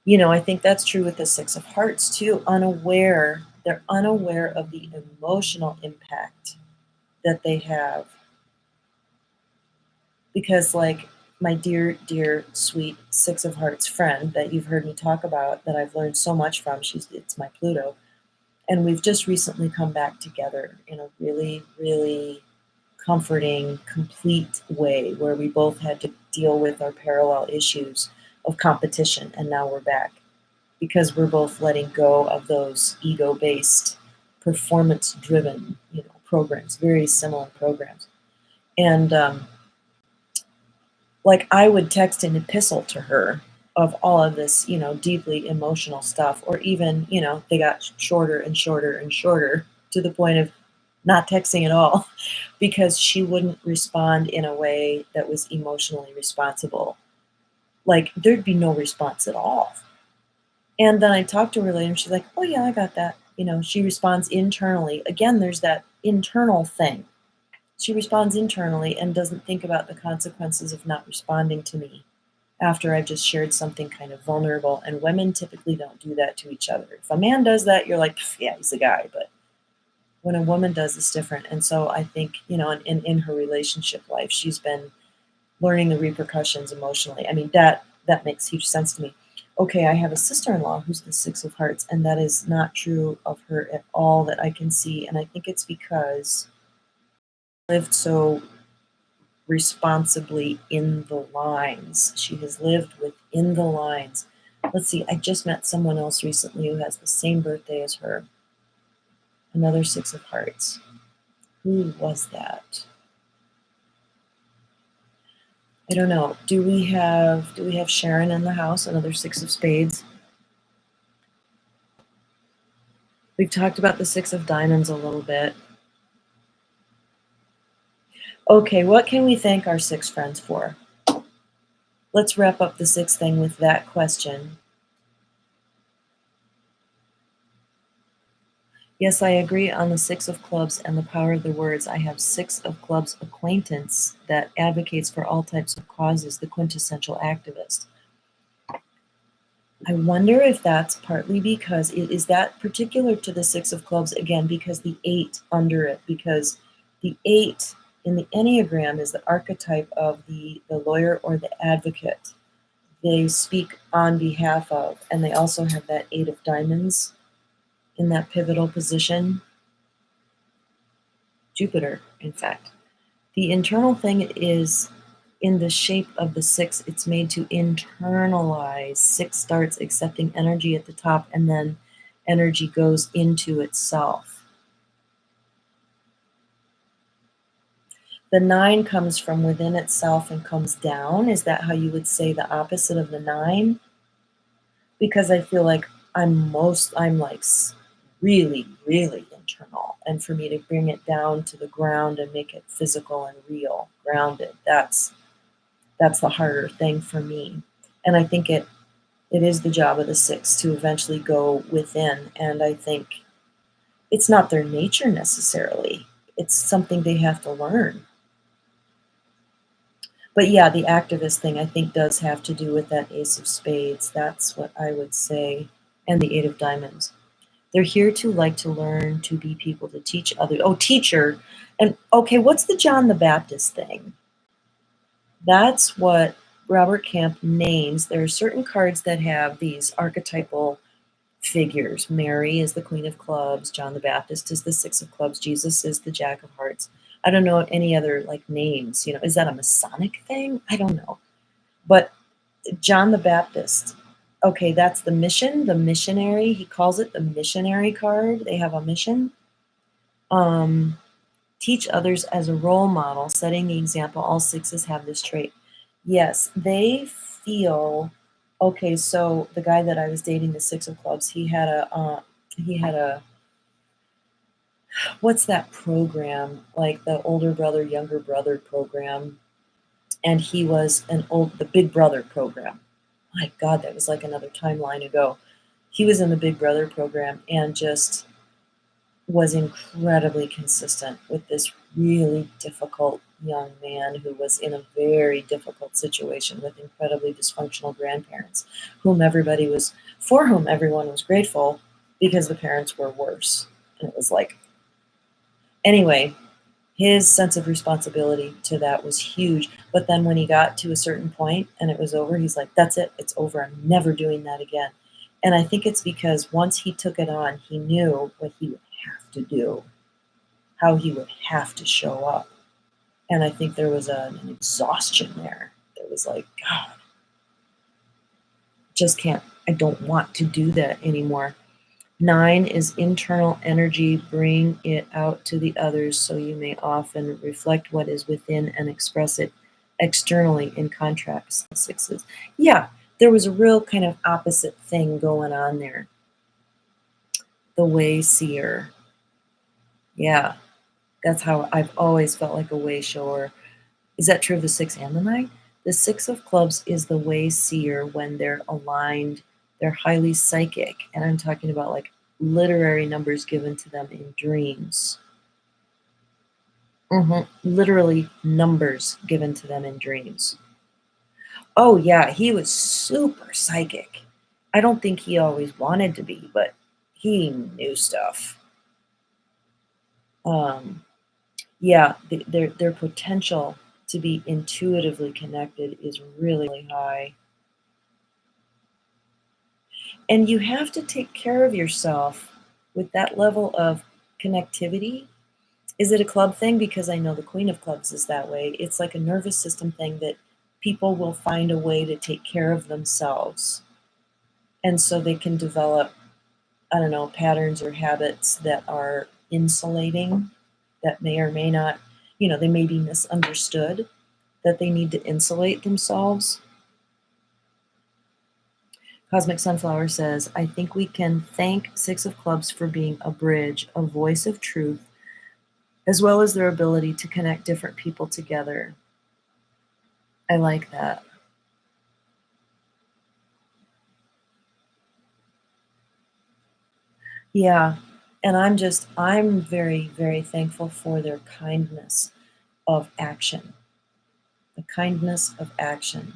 You know, I think that's true with the Six of Hearts too. Unaware, they're unaware of the emotional impact that they have. Because, like, my dear, dear, sweet Six of Hearts friend that you've heard me talk about, that I've learned so much from, it's my Pluto. And we've just recently come back together in a really, really comforting, complete way where we both had to deal with our parallel issues of competition. And now we're back because we're both letting go of those ego-based, performance-driven, programs, very similar programs. And like I would text an epistle to her of all of this, deeply emotional stuff, or even, they got shorter and shorter and shorter to the point of not texting at all because she wouldn't respond in a way that was emotionally responsible. Like there'd be no response at all. And then I talked to her later and she's like, oh yeah, I got that. She responds internally. Again, there's that internal thing. She responds internally and doesn't think about the consequences of not responding to me after I've just shared something kind of vulnerable. And women typically don't do that to each other. If a man does that, you're like, yeah, he's a guy. But when a woman does, it's different. And so I think, in her relationship life, she's been learning the repercussions emotionally. I mean, that makes huge sense to me. Okay, I have a sister-in-law who's the Six of Hearts, and that is not true of her at all that I can see. And I think it's because lived so responsibly in the lines. She has lived within the lines. Let's see, I just met someone else recently who has the same birthday as her. Another 6 of hearts. Who was that? I don't know. Do we have Sharon in the house? Another 6 of spades. We've talked about the 6 of diamonds a little bit. Okay, what can we thank our 6 friends for? Let's wrap up the 6 thing with that question. Yes, I agree on the 6 of clubs and the power of the words. I have 6 of clubs acquaintance that advocates for all types of causes, the quintessential activist. I wonder if that's partly because is that particular to the 6 of clubs again, because the 8 under it, because the 8 in the Enneagram is the archetype of the lawyer or the advocate. They speak on behalf of, and they also have that 8 of diamonds in that pivotal position. Jupiter, in fact. The internal thing is in the shape of the 6, it's made to internalize. 6 starts accepting energy at the top, and then energy goes into itself. The 9 comes from within itself and comes down. Is that how you would say the opposite of the 9? Because I feel like I'm like really, really internal. And for me to bring it down to the ground and make it physical and real, grounded, that's the harder thing for me. And I think it is the job of the 6 to eventually go within. And I think it's not their nature necessarily. It's something they have to learn. But yeah, the activist thing I think does have to do with that Ace of Spades. That's what I would say. And the 8 of Diamonds. They're here to like to learn, to be people, to teach others. Oh, teacher. And okay, what's the John the Baptist thing? That's what Robert Camp names. There are certain cards that have these archetypal figures. Mary is the Queen of Clubs. John the Baptist is the 6 of Clubs. Jesus is the Jack of Hearts. I don't know any other like names. You know, is that a Masonic thing? I don't know. But John the Baptist, okay, that's the mission, the missionary. He calls it the missionary card. They have a mission. Teach others as a role model, setting the example. All 6s have this trait. Yes, they feel, okay, so the guy that I was dating, the 6 of Clubs, he had a, what's that program? Like the older brother, younger brother program. And he was the Big Brother program. My God, that was like another timeline ago. He was in the Big Brother program and just was incredibly consistent with this really difficult young man who was in a very difficult situation with incredibly dysfunctional grandparents, for whom everyone was grateful because the parents were worse. And it was like, anyway, his sense of responsibility to that was huge. But then when he got to a certain point and it was over, he's like, that's it, it's over. I'm never doing that again. And I think it's because once he took it on, he knew what he would have to do, how he would have to show up. And I think there was an exhaustion there. That was like, God, I don't want to do that anymore. 9 is internal energy. Bring it out to the others so you may often reflect what is within and express it externally, in contrast to 6s. Yeah, there was a real kind of opposite thing going on there. The way seer. Yeah, that's how I've always felt like a way shower. Is that true of the 6 and the 9? The 6 of Clubs is the way seer when they're aligned. They're highly psychic. And I'm talking about like literary numbers given to them in dreams. Literally numbers given to them in dreams. Oh, yeah, he was super psychic. I don't think he always wanted to be, but he knew stuff. Yeah, their potential to be intuitively connected is really high. And you have to take care of yourself with that level of connectivity. Is it a club thing? Because I know the Queen of Clubs is that way. It's like a nervous system thing that people will find a way to take care of themselves. And so they can develop, I don't know, patterns or habits that are insulating, that may or may not, they may be misunderstood, that they need to insulate themselves. Cosmic Sunflower says, I think we can thank Six of Clubs for being a bridge, a voice of truth, as well as their ability to connect different people together. I like that. Yeah. And I'm very, very thankful for their kindness of action. The kindness of action.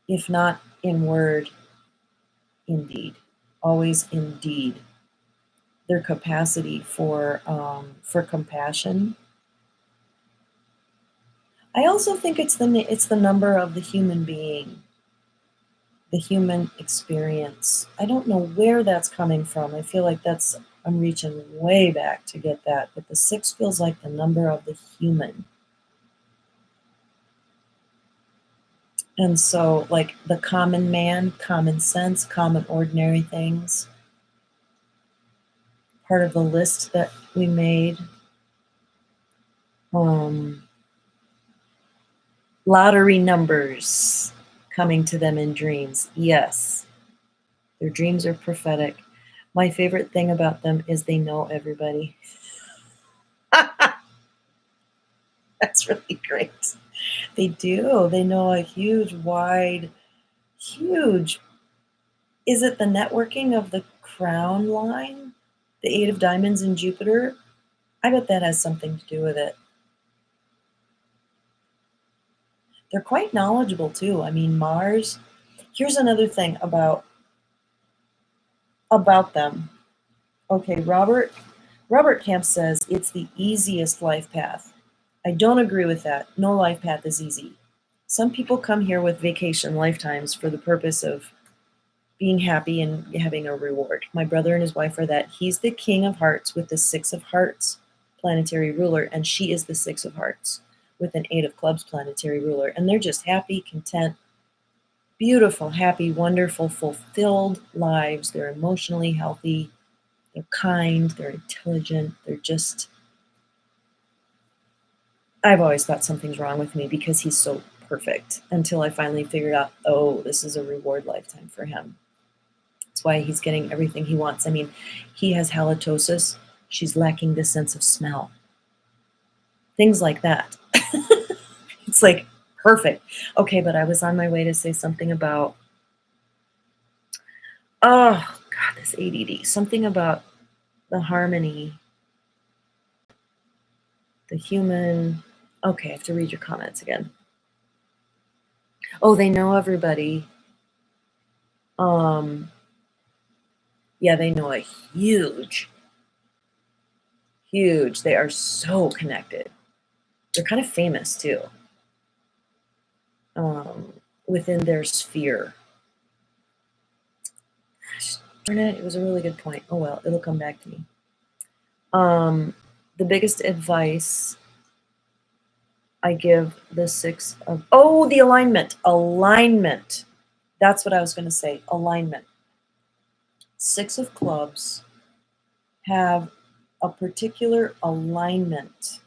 If not in word, in deed. Always in deed. Their capacity for compassion. I also think it's the number of the human being, the human experience. I don't know where that's coming from. I feel like I'm reaching way back to get that, but the 6 feels like the number of the human. And so, like the common man, common sense, common ordinary things, part of the list that we made. Lottery numbers coming to them in dreams. Yes, their dreams are prophetic. My favorite thing about them is they know everybody. That's really great. They do. They know a huge. Is it the networking of the crown line? The 8 of diamonds in Jupiter? I bet that has something to do with it. They're quite knowledgeable too. I mean, Mars. Here's another thing about them. Okay, Robert Camp says it's the easiest life path. I don't agree with that. No life path is easy. Some people come here with vacation lifetimes for the purpose of being happy and having a reward. My brother and his wife are that. He's the King of Hearts with the 6 of Hearts planetary ruler, and she is the 6 of Hearts with an 8 of Clubs planetary ruler. And they're just happy, content, beautiful, happy, wonderful, fulfilled lives. They're emotionally healthy. They're kind. They're intelligent. I've always thought something's wrong with me because he's so perfect until I finally figured out, oh, this is a reward lifetime for him. That's why he's getting everything he wants. I mean, he has halitosis. She's lacking the sense of smell. Things like that. It's like perfect. Okay, but I was on my way to say something about, oh, God, this ADD. Something about the harmony, the human. Okay, I have to read your comments again. Oh, they know everybody. Yeah, they know a huge. They are so connected. They're kind of famous too. Within their sphere. Gosh, darn it was a really good point. Oh well, it'll come back to me. The biggest advice I give the 6 of, the alignment. That's what I was going to say. Alignment. 6 of Clubs have a particular alignment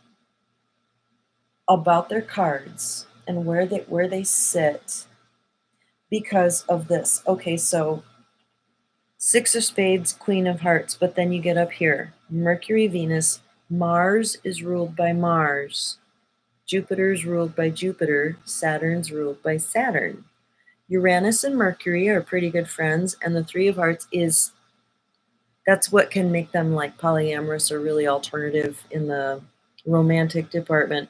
about their cards and where they sit because of this. Okay, so 6 of Spades, Queen of Hearts, but then you get up here. Mercury, Venus, Mars is ruled by Mars. Jupiter's ruled by Jupiter. Saturn's ruled by Saturn. Uranus and Mercury are pretty good friends, and the 3 of Hearts that's what can make them like polyamorous or really alternative in the romantic department.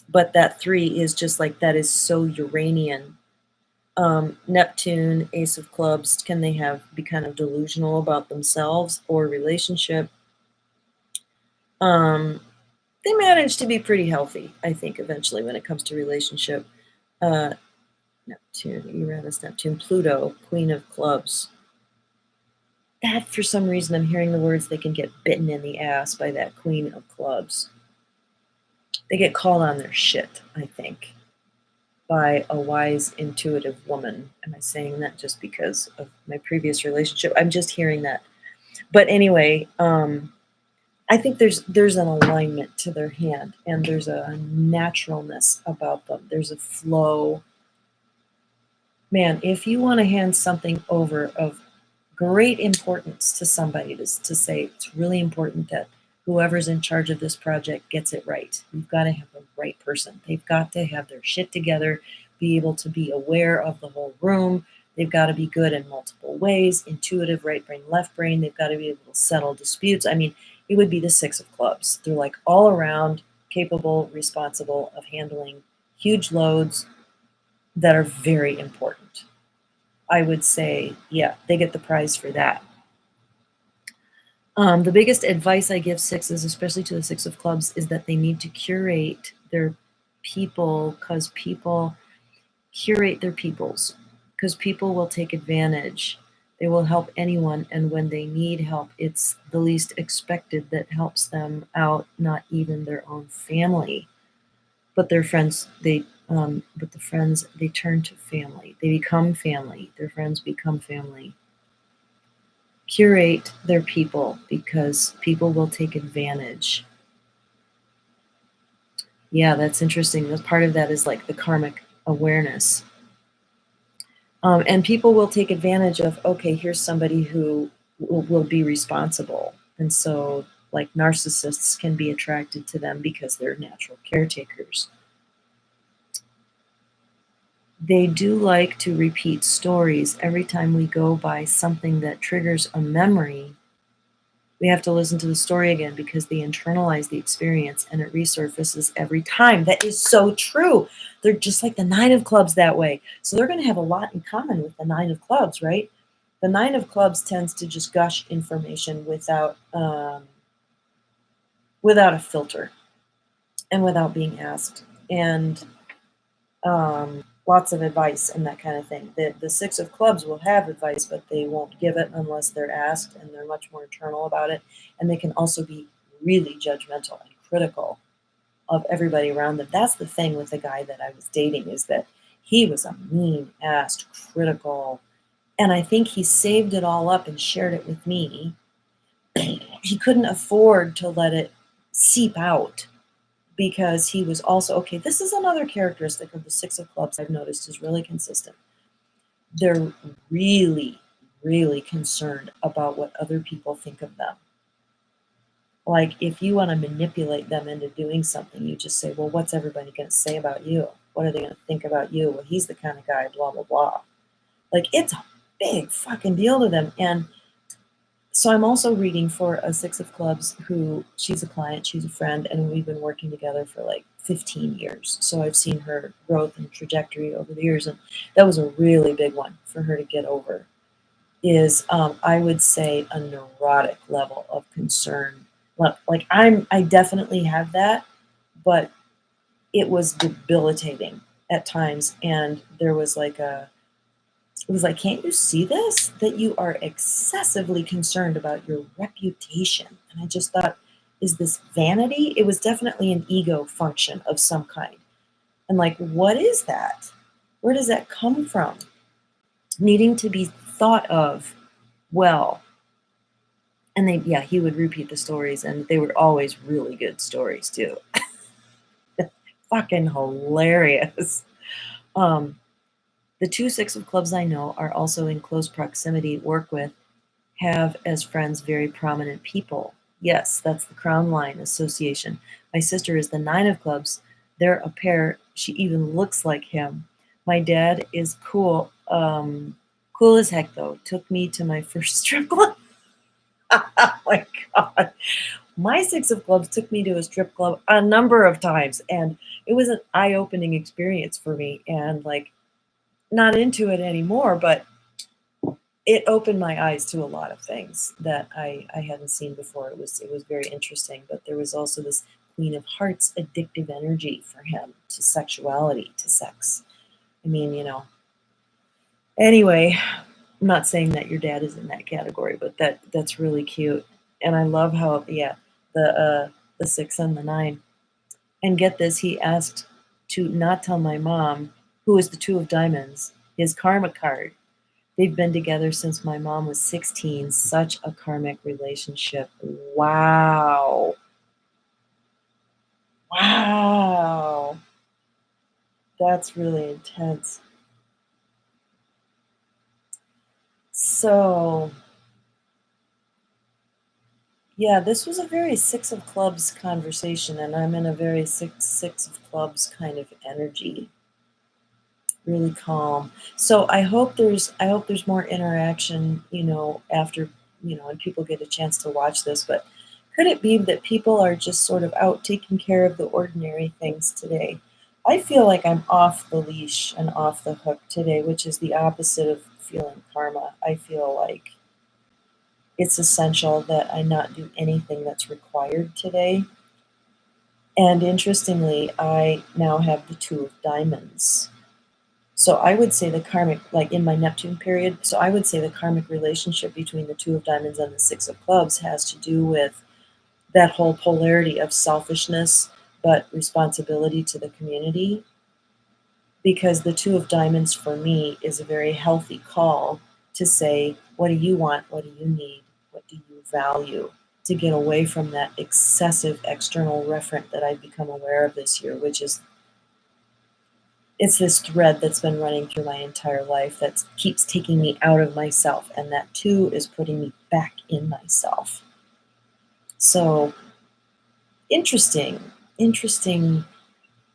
But that 3 is just like, that is so Uranian. Neptune, Ace of Clubs, can they be kind of delusional about themselves or relationship? They manage to be pretty healthy, I think, eventually when it comes to relationship. Neptune, Uranus, Neptune, Pluto, Queen of Clubs. That, for some reason, I'm hearing the words, they can get bitten in the ass by that Queen of Clubs. They get called on their shit, I think. by a wise, intuitive woman. Am I saying that just because of my previous relationship? I'm just hearing that. But anyway, I think there's an alignment to their hand, and there's a naturalness about them. There's a flow. Man, if you want to hand something over of great importance to somebody, to say it's really important that whoever's in charge of this project gets it right. You've got to have the right person. They've got to have their shit together, be able to be aware of the whole room. They've got to be good in multiple ways, intuitive, right brain, left brain. They've got to be able to settle disputes. I mean, it would be the Six of Clubs. They're like all around capable, responsible of handling huge loads that are very important. I would say, yeah, they get the prize for that. The biggest advice I give sixes, especially to the Six of Clubs, is that they need to curate their people, because people curate their peoples, because people will take advantage. They will help anyone, and when they need help, it's the least expected that helps them out, not even their own family. But their friends, but the friends, they turn to family. They become family. Their friends become family. Curate their people, because people will take advantage. Yeah, that's interesting. Part of that is like the karmic awareness. And people will take advantage of, okay, here's somebody who will be responsible. And so, like, narcissists can be attracted to them because they're natural caretakers. They do like to repeat stories. Every time we go by something that triggers a memory, we have to listen to the story again, because they internalize the experience and it resurfaces every time. That is so true. They're just like the Nine of Clubs that way. So they're going to have a lot in common with the Nine of Clubs, right? The Nine of Clubs tends to just gush information without a filter and without being asked, and lots of advice and that kind of thing. The Six of Clubs will have advice, but they won't give it unless they're asked, and they're much more internal about it. And they can also be really judgmental and critical of everybody around them. That's the thing with the guy that I was dating, is that he was a mean-assed, critical, and I think he saved it all up and shared it with me. He couldn't afford to let it seep out, because he was also, okay, this is another characteristic of the Six of Clubs I've noticed is really consistent. They're really, really concerned about what other people think of them. Like, if you want to manipulate them into doing something, you just say, well, what's everybody going to say about you? What are they going to think about you? Well, he's the kind of guy, blah, blah, blah. Like, it's a big fucking deal to them. And so I'm also reading for a Six of Clubs who, she's a client, she's a friend, and we've been working together for like 15 years. So I've seen her growth and trajectory over the years, and that was a really big one for her to get over, is I would say a neurotic level of concern. Like I definitely have that, but it was debilitating at times, and there was like it was like, can't you see this? That you are excessively concerned about your reputation. And I just thought, is this vanity? It was definitely an ego function of some kind. And like, what is that? Where does that come from? Needing to be thought of well. And he would repeat the stories, and they were always really good stories too. Fucking hilarious. The two Six of Clubs I know are also in close proximity, work with, have as friends very prominent people. Yes, that's the Crown Line Association. My sister is the Nine of Clubs. They're a pair. She even looks like him. My dad is cool. Cool as heck, though. Took me to my first strip club. Oh my God. My Six of Clubs took me to a strip club a number of times, and it was an eye-opening experience for me, and like, not into it anymore, but it opened my eyes to a lot of things that I hadn't seen before. It was very interesting, but there was also this Queen of Hearts addictive energy for him to sexuality, to sex. I mean, Anyway, I'm not saying that your dad is in that category, but that's really cute. And I love how, the 6 and the 9. And get this, he asked to not tell my mom, who is the Two of Diamonds, his karma card. They've been together since my mom was 16. Such a karmic relationship. Wow. Wow. That's really intense. So, yeah, this was a very Six of Clubs conversation, and I'm in a very Six of Clubs kind of energy. Really calm. So I hope there's more interaction, after, and people get a chance to watch this. But could it be that people are just sort of out taking care of the ordinary things today? I feel like I'm off the leash and off the hook today, which is the opposite of feeling karma. I feel like it's essential that I not do anything that's required today. And interestingly, I now have the Two of Diamonds. So I would say the karmic, like in my Neptune period, so I would say the karmic relationship between the Two of Diamonds and the Six of Clubs has to do with that whole polarity of selfishness, but responsibility to the community. Because the Two of Diamonds for me is a very healthy call to say, what do you want? What do you need? What do you value? To get away from that excessive external referent that I've become aware of this year, which is it's this thread that's been running through my entire life that keeps taking me out of myself, and that too is putting me back in myself. So interesting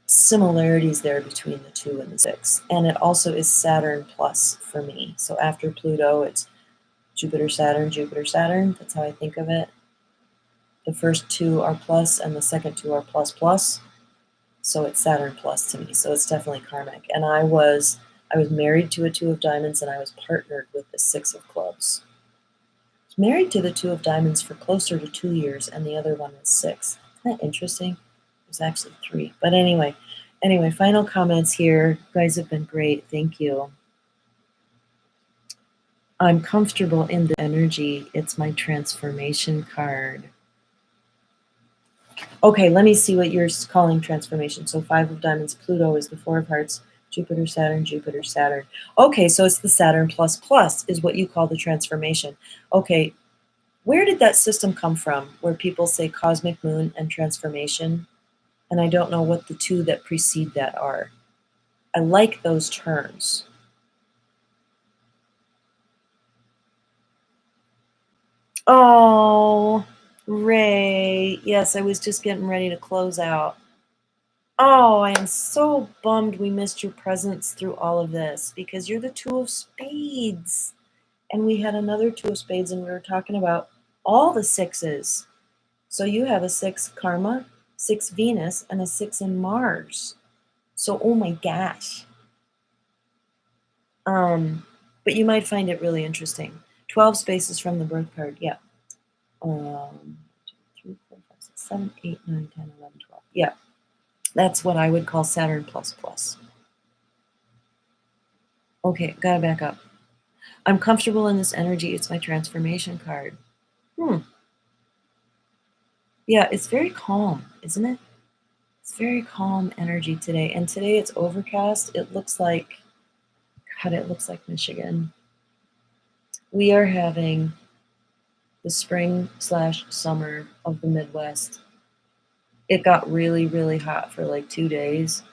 similarities there between the 2 and the 6. And it also is Saturn plus for me. So after Pluto, it's Jupiter, Saturn, Jupiter, Saturn. That's how I think of it. The first 2 are plus and the second 2 are plus plus. So it's Saturn plus to me. So it's definitely karmic. And I was married to a Two of Diamonds, and I was partnered with the Six of Clubs. I was married to the Two of Diamonds for closer to 2 years, and the other one was 6. Isn't that interesting? It was actually 3. But anyway, final comments here. You guys have been great. Thank you. I'm comfortable in the energy. It's my transformation card. Okay, let me see what you're calling transformation. So 5 of Diamonds, Pluto is the 4 of Hearts, Jupiter, Saturn, Jupiter, Saturn. Okay, so it's the Saturn plus plus is what you call the transformation. Okay, where did that system come from where people say cosmic moon and transformation? And I don't know what the 2 that precede that are. I like those terms. Oh, Ray. Yes, I was just getting ready to close out. Oh, I am so bummed we missed your presence through all of this, because you're the 2 of Spades. And we had another 2 of Spades, and we were talking about all the 6s. So you have a 6 karma, 6 Venus, and a 6 in Mars. So, oh my gosh. But you might find it really interesting. 12 spaces from the birth card. Yeah. 2, 3, 4, 5, 6, 7, 8, 9, 10, 11, 12. Yeah. That's what I would call Saturn plus plus. Okay, gotta back up. I'm comfortable in this energy. It's my transformation card. Yeah, it's very calm, isn't it? It's very calm energy today. And today it's overcast. It looks like, God, it looks like Michigan. We are having the spring/summer of the Midwest. It got really, really hot for like 2 days.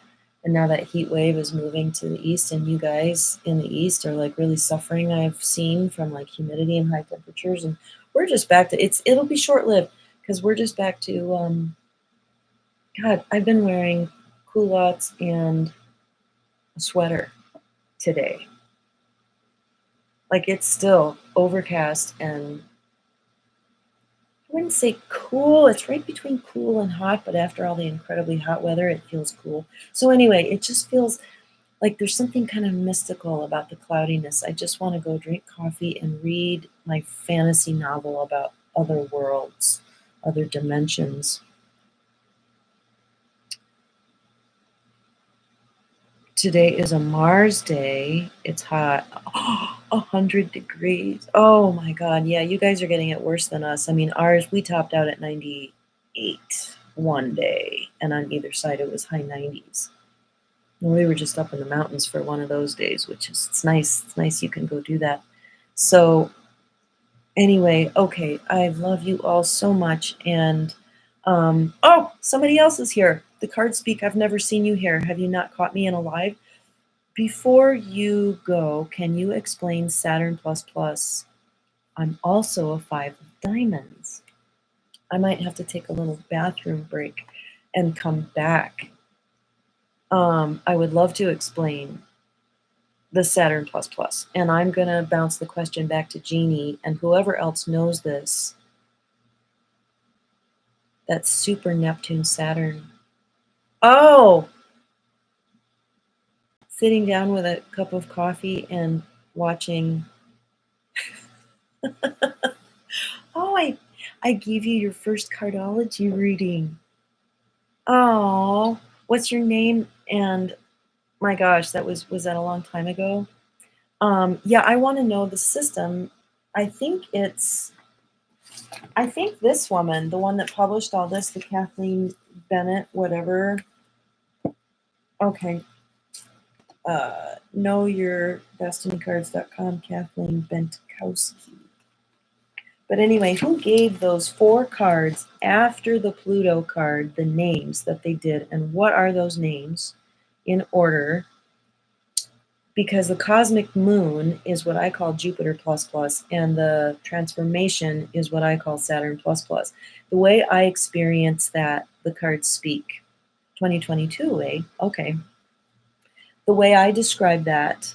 And now that heat wave is moving to the east, and you guys in the east are like really suffering, I've seen, from like humidity and high temperatures. And we're just back to it'll be short-lived, because we're just back to God, I've been wearing culottes and a sweater today. Like, it's still overcast, and I wouldn't say cool. It's right between cool and hot, but after all the incredibly hot weather, it feels cool. So anyway, it just feels like there's something kind of mystical about the cloudiness. I just want to go drink coffee and read my fantasy novel about other worlds, other dimensions. Today is a Mars day. It's hot. 100 degrees. Oh my God. Yeah, you guys are getting it worse than us. I mean, ours, we topped out at 98 one day, and on either side it was high 90s. We were just up in the mountains for one of those days, which is it's nice. It's nice you can go do that. So anyway, okay, I love you all so much. And oh, somebody else is here. The card speak. I've never seen you here. Have you not caught me in a live? Before you go, can you explain Saturn plus plus? I'm also a 5 of diamonds. I might have to take a little bathroom break and come back. I would love to explain the Saturn plus plus. And I'm going to bounce the question back to Jeannie and whoever else knows this. That's super Neptune Saturn. Oh, sitting down with a cup of coffee and watching. Oh, I gave you your first cardology reading. Oh, what's your name? And my gosh, was that a long time ago? Yeah, I want to know the system. I think this woman, the one that published all this, the Kathleen Bennett, whatever. Okay. KnowYourDestinyCards.com, Kathleen Bentkowski. But anyway, who gave those 4 cards after the Pluto card the names that they did, and what are those names in order? Because the cosmic moon is what I call Jupiter plus plus, and the transformation is what I call Saturn plus plus. The way I experience that, the cards speak. 2022, eh? Okay. The way I describe that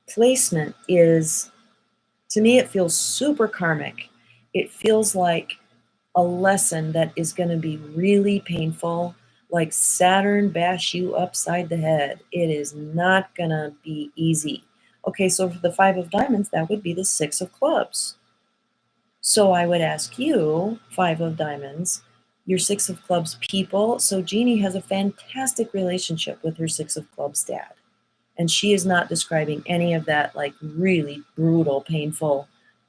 placement is, to me, it feels super karmic. It feels like a lesson that is going to be really painful, like Saturn bash you upside the head. It is not going to be easy. Okay, so for the 5 of diamonds, that would be the 6 of clubs. So I would ask you, 5 of diamonds, your 6 of clubs people. So Jeannie has a fantastic relationship with her 6 of clubs dad. And she is not describing any of that like really brutal, painful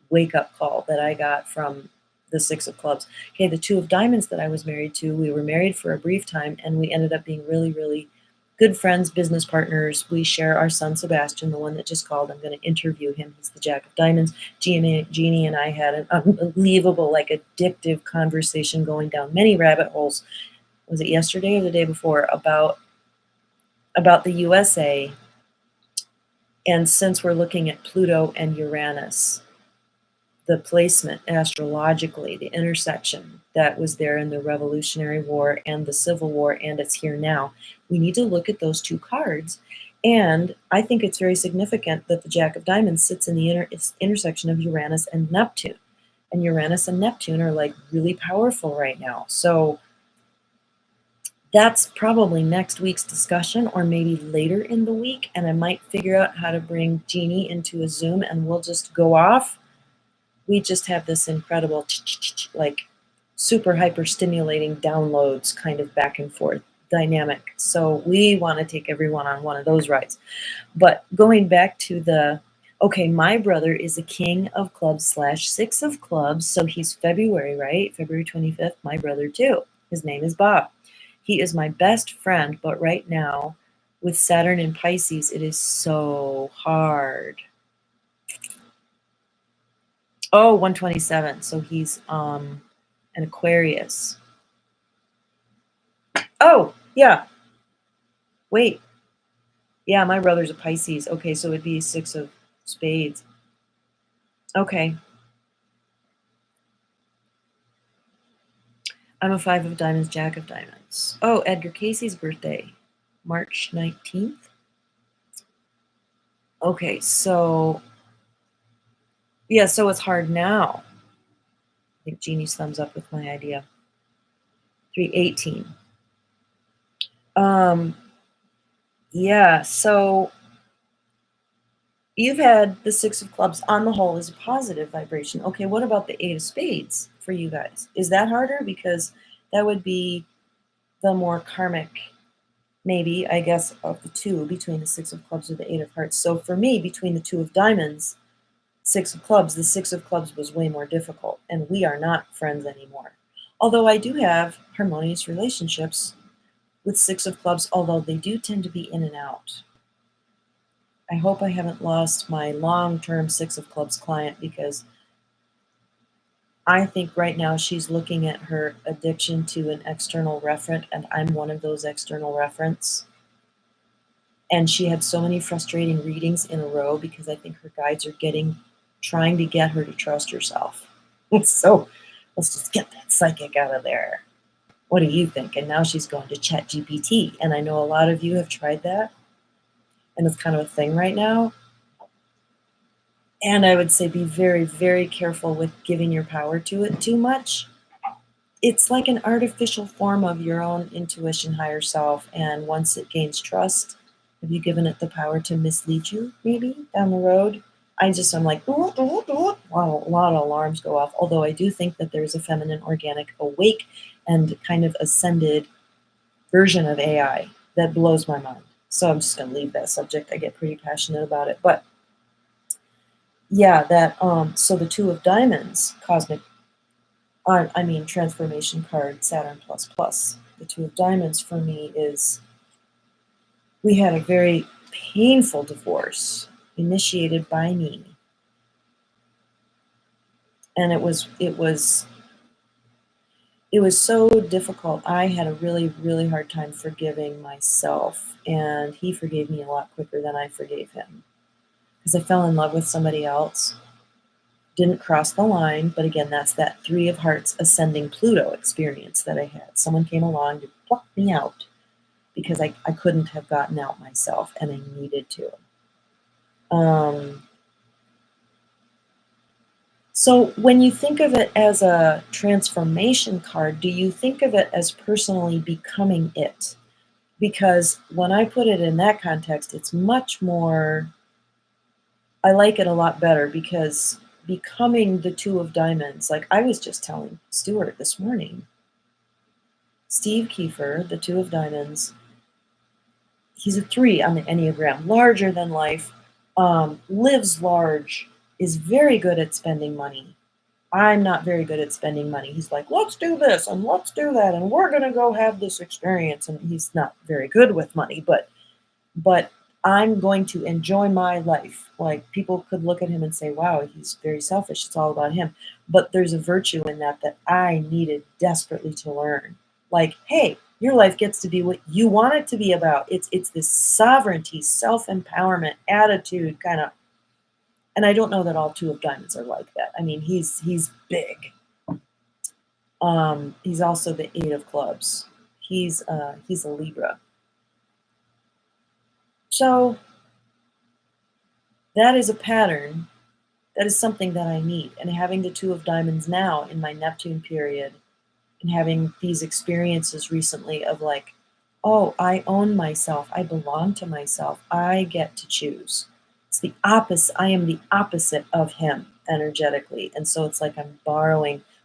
wake-up call that I got from the 6 of clubs. Okay, the 2 of diamonds that I was married to, we were married for a brief time, and we ended up being really, really good friends, business partners. We share our son, Sebastian, the one that just called. I'm going to interview him. He's the Jack of Diamonds. Jeannie and I had an unbelievable, like addictive conversation going down many rabbit holes. Was it yesterday or the day before? About the USA. And since we're looking at Pluto and Uranus, the placement astrologically, the intersection that was there in the Revolutionary War and the Civil War, and it's here now, we need to look at those 2 cards. And I think it's very significant that the Jack of Diamonds sits in the intersection of Uranus and Neptune. And Uranus and Neptune are like really powerful right now. So that's probably next week's discussion, or maybe later in the week. And I might figure out how to bring Jeannie into a Zoom and we'll just go off. We just have this incredible, like super hyper stimulating downloads kind of back and forth dynamic. So we want to take everyone on one of those rides. But going back to okay, my brother is a king of clubs / 6 of clubs. So he's February, right? February 25th, my brother too. His name is Bob. He is my best friend, but right now with Saturn in Pisces, it is so hard. Oh, 127. So he's an Aquarius. Oh, yeah. Wait. Yeah, my brother's a Pisces. Okay, so it'd be 6 of spades. Okay. I'm a 5 of diamonds, Jack of diamonds. Oh, Edgar Casey's birthday, March 19th. Okay, so yeah, so it's hard now. I think Jeannie's thumbs up with my idea. 318. Yeah, so you've had the 6 of clubs on the whole is a positive vibration. Okay, what about the 8 of spades for you guys? Is that harder? Because that would be the more karmic, maybe, I guess, of the 2 between the 6 of clubs or the 8 of hearts. So for me, between the 2 of diamonds, 6 of clubs, the 6 of clubs was way more difficult, and we are not friends anymore. Although I do have harmonious relationships with Six of Clubs, although they do tend to be in and out. I hope I haven't lost my long-term Six of Clubs client, because I think right now she's looking at her addiction to an external referent, and I'm one of those external referents. And she had so many frustrating readings in a row because I think her guides are trying to get her to trust herself. So let's just get that psychic out of there. What do you think? And now she's going to Chat GPT. And I know a lot of you have tried that, and it's kind of a thing right now. And I would say be very, very careful with giving your power to it too much. It's like an artificial form of your own intuition, higher self. And once it gains trust, have you given it the power to mislead you maybe down the road? I'm like, wow, a lot of alarms go off. Although I do think that there's a feminine, organic, awake, and kind of ascended version of AI that blows my mind. So I'm just going to leave that subject. I get pretty passionate about it. But yeah, so the Two of Diamonds, cosmic, transformation card, Saturn plus plus. The Two of Diamonds for me is, we had a very painful divorce initiated by me. And it was so difficult. I had a really, really hard time forgiving myself, and he forgave me a lot quicker than I forgave him, because I fell in love with somebody else. Didn't cross the line, but again, that's that Three of Hearts ascending Pluto experience that I had. Someone came along to pluck me out because I couldn't have gotten out myself, and I needed to. So when you think of it as a transformation card, do you think of it as personally becoming it? Because when I put it in that context, it's much more, I like it a lot better, because becoming the Two of Diamonds, like I was just telling Stuart this morning, Steve Kiefer, the Two of Diamonds, he's a 3 on the Enneagram, larger than life, lives large, is very good at spending money. I'm not very good at spending money. He's like, let's do this and let's do that, and we're going to go have this experience. And he's not very good with money, but I'm going to enjoy my life. Like, people could look at him and say, wow, he's very selfish. It's all about him. But there's a virtue in that I needed desperately to learn. Like, hey, your life gets to be what you want it to be about. It's this sovereignty, self-empowerment attitude kind of. And I don't know that all Two of Diamonds are like that. I mean, he's big. He's also the Eight of Clubs. He's a Libra. So that is a pattern. That is something that I need. And having the Two of Diamonds now in my Neptune period, and having these experiences recently of like, oh, I own myself. I belong to myself. I get to choose. It's the opposite. I am the opposite of him energetically. And so it's like I'm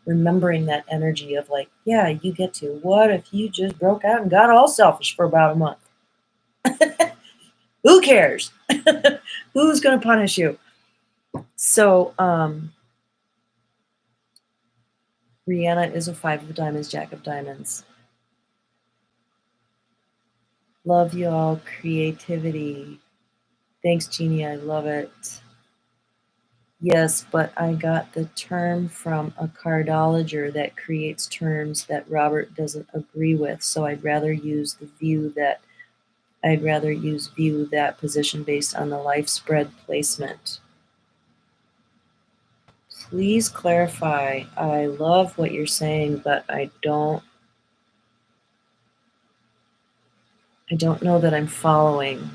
remembering that energy of like, yeah, you get to. What if you just broke out and got all selfish for about a month? Who cares? Who's going to punish you? So, Rihanna is a 5 of Diamonds, Jack of Diamonds. Love you all. Creativity. Thanks, Jeannie. I love it. Yes, but I got the term from a cardologer that creates terms that Robert doesn't agree with. So I'd rather use that position based on the life spread placement. Please clarify. I love what you're saying, but I don't know that I'm following.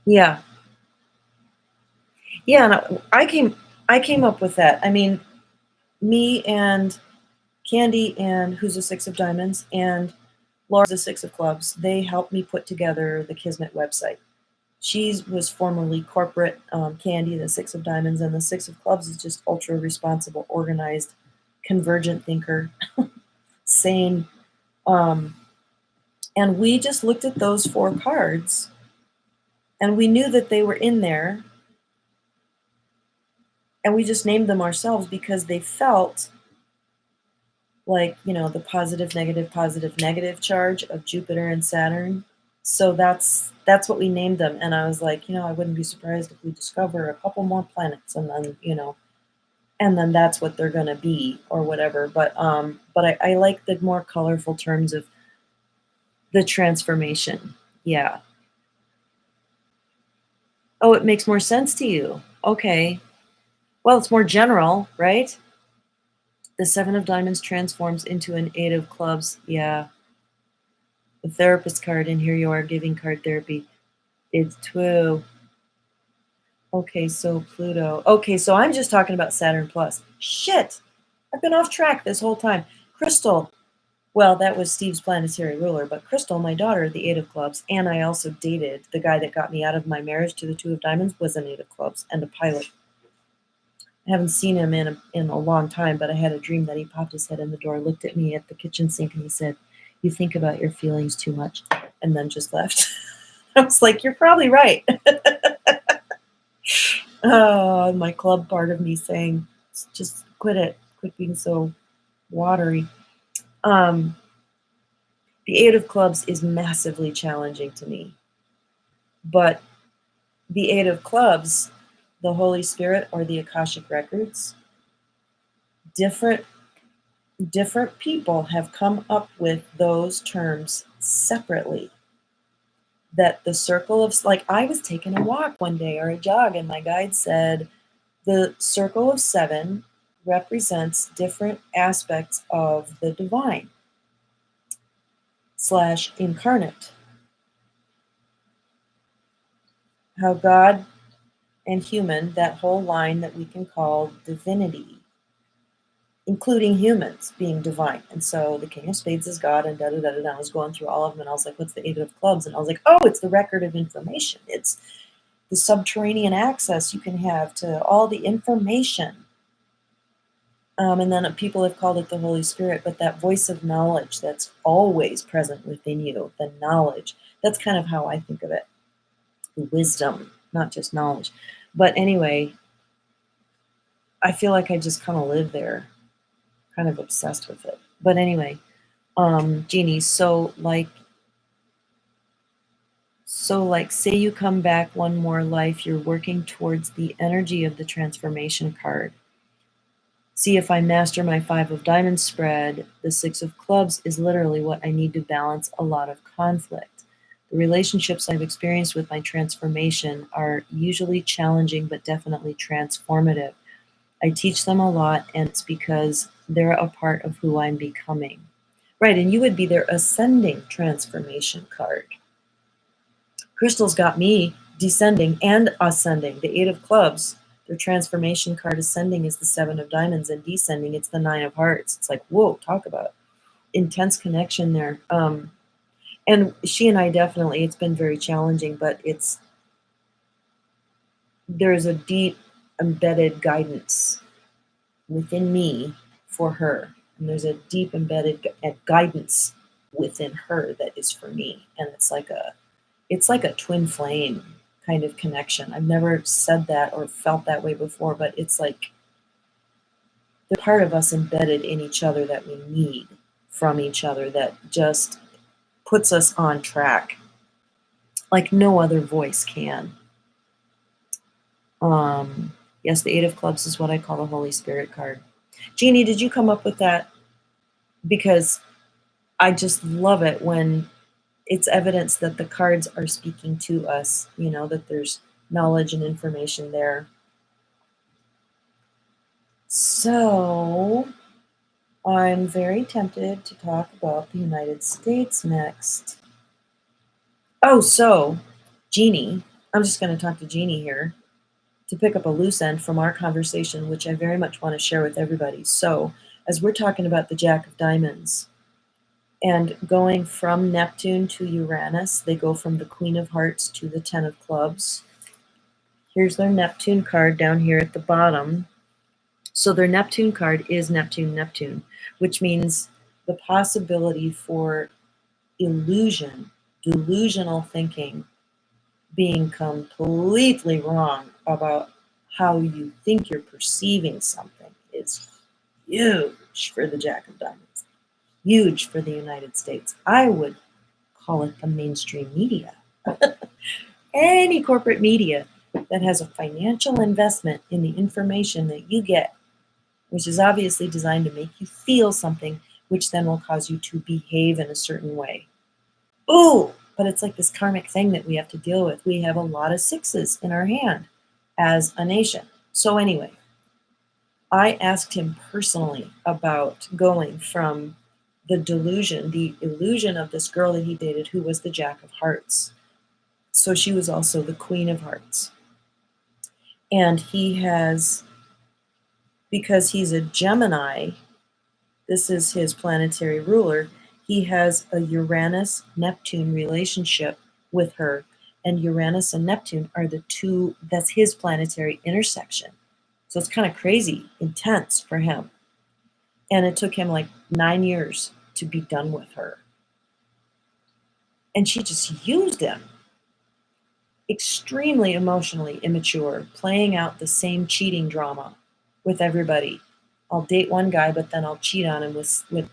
Yeah. Yeah, no, I came up with that. I mean, me and Candy, and who's a 6 of Diamonds, and Laura's a 6 of Clubs, they helped me put together the Kismet website. She was formerly corporate, Candy, the 6 of Diamonds, and the 6 of Clubs is just ultra responsible, organized, convergent thinker, sane. And we just looked at those 4 cards, and we knew that they were in there, and we just named them ourselves because they felt like, the positive, negative charge of Jupiter and Saturn. So that's what we named them. And I was like, I wouldn't be surprised if we discover a couple more planets, and then that's what they're gonna be or whatever. But I like the more colorful terms of the transformation. Yeah. Oh, it makes more sense to you. Okay. Well, it's more general, right? The 7 of Diamonds transforms into an 8 of Clubs. Yeah. The therapist card, and here you are giving card therapy. It's true. Okay, so Pluto. Okay, so I'm just talking about Saturn plus. Shit! I've been off track this whole time. Crystal. Well, that was Steve's planetary ruler, but Crystal, my daughter, the 8 of Clubs, and I also dated the guy that got me out of my marriage to the 2 of Diamonds, was an 8 of Clubs and a pilot. I haven't seen him in a long time, but I had a dream that he popped his head in the door, looked at me at the kitchen sink, and he said, "You think about your feelings too much," and then just left. I was like, "You're probably right." Oh, my club part of me saying, "Just quit it. Quit being so watery." Um, the 8 of Clubs is massively challenging to me, but the 8 of Clubs, the Holy Spirit or the Akashic Records, different people have come up with those terms separately. That the circle of, like, I was taking a walk one day or a jog, and my guide said the circle of 7 represents different aspects of the divine / incarnate. How God and human, that whole line that we can call divinity, including humans being divine. And so the King of Spades is God, and da-da-da-da-da. I was going through all of them, and I was like, what's the 8 of Clubs? And I was like, oh, it's the record of information. It's the subterranean access you can have to all the information. And then people have called it the Holy Spirit, but that voice of knowledge that's always present within you, the knowledge, that's kind of how I think of it. Wisdom, not just knowledge. But anyway, I feel like I just kind of live there, kind of obsessed with it. But anyway, Jeannie, so like say you come back one more life, you're working towards the energy of the transformation card. See, if I master my 5 of Diamonds spread, the 6 of Clubs is literally what I need to balance a lot of conflict. The relationships I've experienced with my transformation are usually challenging, but definitely transformative. I teach them a lot, and it's because they're a part of who I'm becoming. Right, and you would be their ascending transformation card. Crystal's got me descending and ascending. The 8 of Clubs, their transformation card ascending is the 7 of Diamonds, and descending, it's the 9 of Hearts. It's like, whoa, talk about intense connection there. And she and I definitely, it's been very challenging, but there's a deep embedded guidance within me for her. And there's a deep embedded guidance within her that is for me. And it's like a twin flame kind of connection. I've never said that or felt that way before, but it's like the part of us embedded in each other that we need from each other that just puts us on track like no other voice can. Yes, the 8 of Clubs is what I call the Holy Spirit card. Jeannie, did you come up with that? Because I just love it when it's evidence that the cards are speaking to us, that there's knowledge and information there. So I'm very tempted to talk about the United States next. Oh, so Jeannie, I'm just going to talk to Jeannie here to pick up a loose end from our conversation, which I very much want to share with everybody. So as we're talking about the Jack of Diamonds and going from Neptune to Uranus, they go from the Queen of Hearts to the 10 of Clubs. Here's their Neptune card down here at the bottom. So their Neptune card is Neptune, which means the possibility for illusion, delusional thinking, being completely wrong about how you think you're perceiving something is huge for the Jack of Diamonds, huge for the United States. I would call it the mainstream media. Any corporate media that has a financial investment in the information that you get, which is obviously designed to make you feel something, which then will cause you to behave in a certain way. Ooh, but it's like this karmic thing that we have to deal with. We have a lot of sixes in our hand as a nation. So anyway, I asked him personally about going from the delusion, the illusion of this girl that he dated who was the Jack of Hearts. So she was also the Queen of Hearts. And he has, because he's a Gemini, this is his planetary ruler, he has a Uranus-Neptune relationship with her. And Uranus and Neptune are the two, that's his planetary intersection. So it's kind of crazy, intense for him. And it took him like 9 years to be done with her. And she just used him. Extremely emotionally immature, playing out the same cheating drama with everybody. I'll date one guy, but then I'll cheat on him with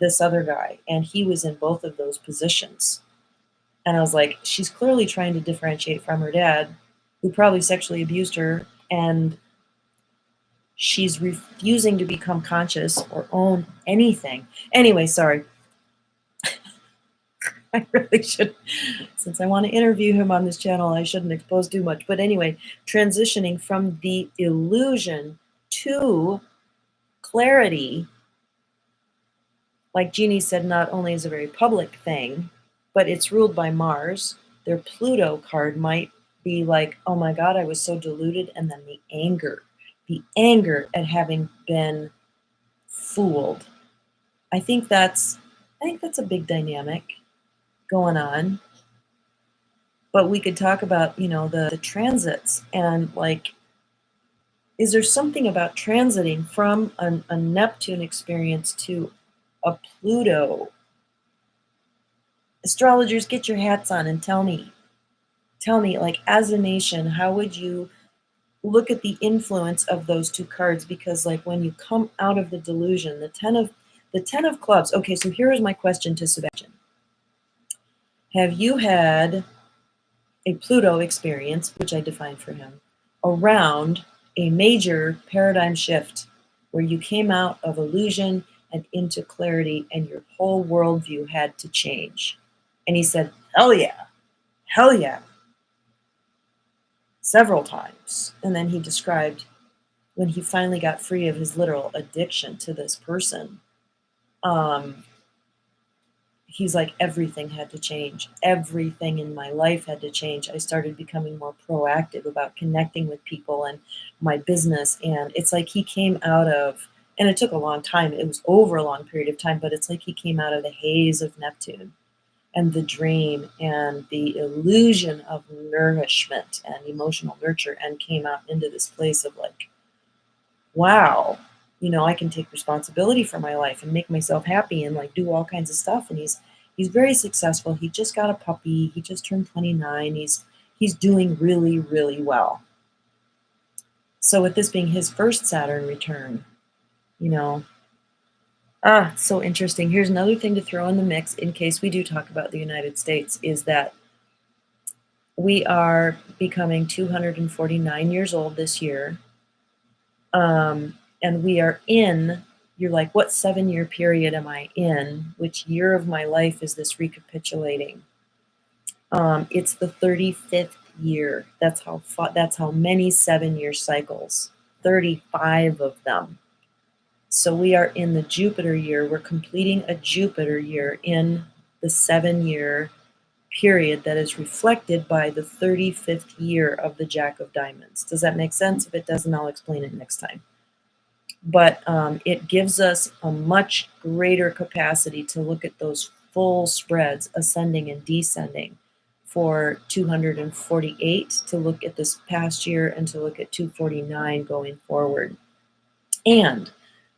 this other guy. And he was in both of those positions. And I was like, she's clearly trying to differentiate from her dad, who probably sexually abused her, and she's refusing to become conscious or own anything. Anyway, sorry. I really should, since I want to interview him on this channel, I shouldn't expose too much. But anyway, transitioning from the illusion to clarity, like Jeannie said, not only is a very public thing, but it's ruled by Mars. Their Pluto card might be like, oh my God, I was so deluded. And then the anger at having been fooled. I think that's a big dynamic going on. But we could talk about, the transits and like, is there something about transiting from a Neptune experience to a Pluto? Astrologers, get your hats on and tell me, like, as a nation, how would you look at the influence of those two cards? Because like when you come out of the delusion, the 10 of clubs. Okay, so here is my question to Sebastian. Have you had a Pluto experience, which I defined for him, around a major paradigm shift where you came out of illusion and into clarity and your whole worldview had to change? And he said, hell yeah, several times. And then he described when he finally got free of his literal addiction to this person. He's like, everything had to change. Everything in my life had to change. I started becoming more proactive about connecting with people and my business. And it's like he came out of, and it took a long time. It was over a long period of time, but it's like he came out of the haze of Neptune and the dream and the illusion of nourishment and emotional nurture and came out into this place of like, wow, I can take responsibility for my life and make myself happy and like do all kinds of stuff. And he's very successful. He just got a puppy. He just turned 29. He's doing really, really well. So with this being his first Saturn return, so interesting. Here's another thing to throw in the mix in case we do talk about the United States is that we are becoming 249 years old this year. And we are in, you're like, what 7-year period am I in? Which year of my life is this recapitulating? It's the 35th year. That's how many 7-year cycles, 35 of them. So we are in the Jupiter year. We're completing a Jupiter year in the 7-year period that is reflected by the 35th year of the Jack of Diamonds. Does that make sense? If it doesn't, I'll explain it next time. But it gives us a much greater capacity to look at those full spreads, ascending and descending, for 248, to look at this past year, and to look at 249 going forward. And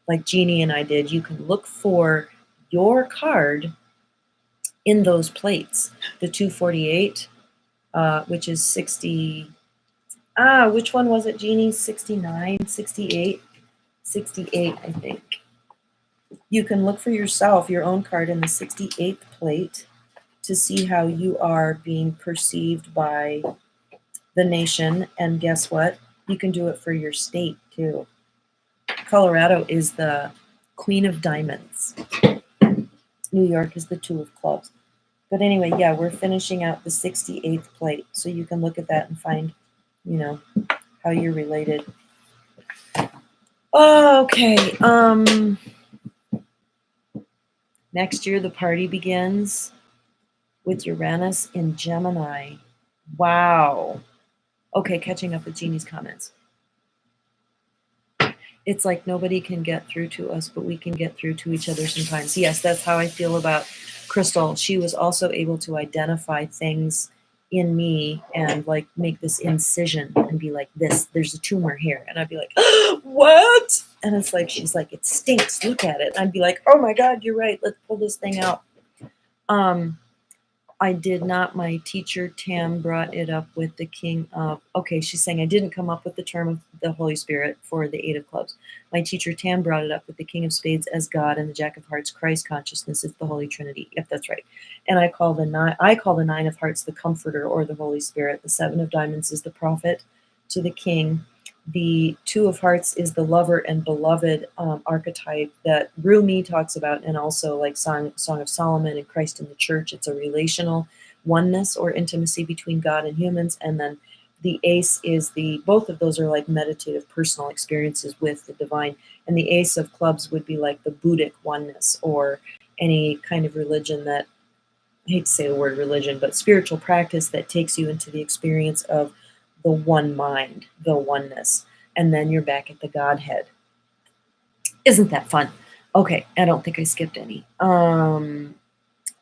like Jeannie and I did, you can look for your card in those plates. The 248, which is 60. Which one was it, Jeannie? 69, 68, 68, I think. You can look for yourself, your own card in the 68th plate to see how you are being perceived by the nation. And guess what? You can do it for your state too. Colorado is the Queen of Diamonds. New York is the Two of Clubs. But anyway, yeah, we're finishing out the 68th plate. So you can look at that and find, how you're related. Okay. Next year the party begins with Uranus in Gemini. Wow. Okay, catching up with Jeannie's comments. It's like nobody can get through to us, but we can get through to each other sometimes. Yes, that's how I feel about Crystal. She was also able to identify things in me and like make this incision and be like, there's a tumor here. And I'd be like, what? And it's like, she's like, it stinks. Look at it. And I'd be like, oh my God, you're right. Let's pull this thing out. I did not. My teacher, Tam, brought it up with the King of... Okay, she's saying I didn't come up with the term of the Holy Spirit for the Eight of Clubs. My teacher, Tam, brought it up with the King of Spades as God and the Jack of Hearts, Christ consciousness is the Holy Trinity. Yep, that's right. And I call the Nine of Hearts the Comforter or the Holy Spirit. The Seven of Diamonds is the prophet to the King. The Two of Hearts is the lover and beloved archetype that Rumi talks about, and also like Song of Solomon and Christ in the Church. It's a relational oneness or intimacy between God and humans. And then the Ace is both of those are like meditative personal experiences with the divine. And the Ace of Clubs would be like the Buddhic oneness or any kind of religion that, I hate to say the word religion, but spiritual practice that takes you into the experience of the one mind, the oneness, and then you're back at the Godhead. Isn't that fun? Okay, I don't think I skipped any.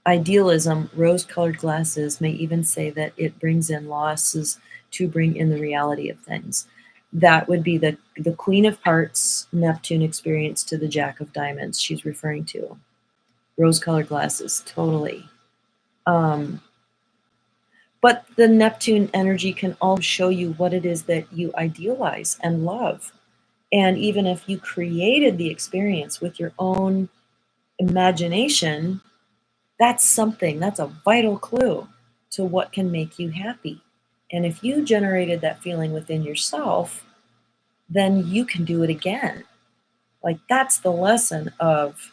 Idealism, rose-colored glasses may even say that it brings in losses to bring in the reality of things. That would be the Queen of Hearts, Neptune experience to the Jack of Diamonds she's referring to. Rose-colored glasses, totally. But the Neptune energy can also show you what it is that you idealize and love. And even if you created the experience with your own imagination, that's something, that's a vital clue to what can make you happy. And if you generated that feeling within yourself, then you can do it again. Like that's the lesson of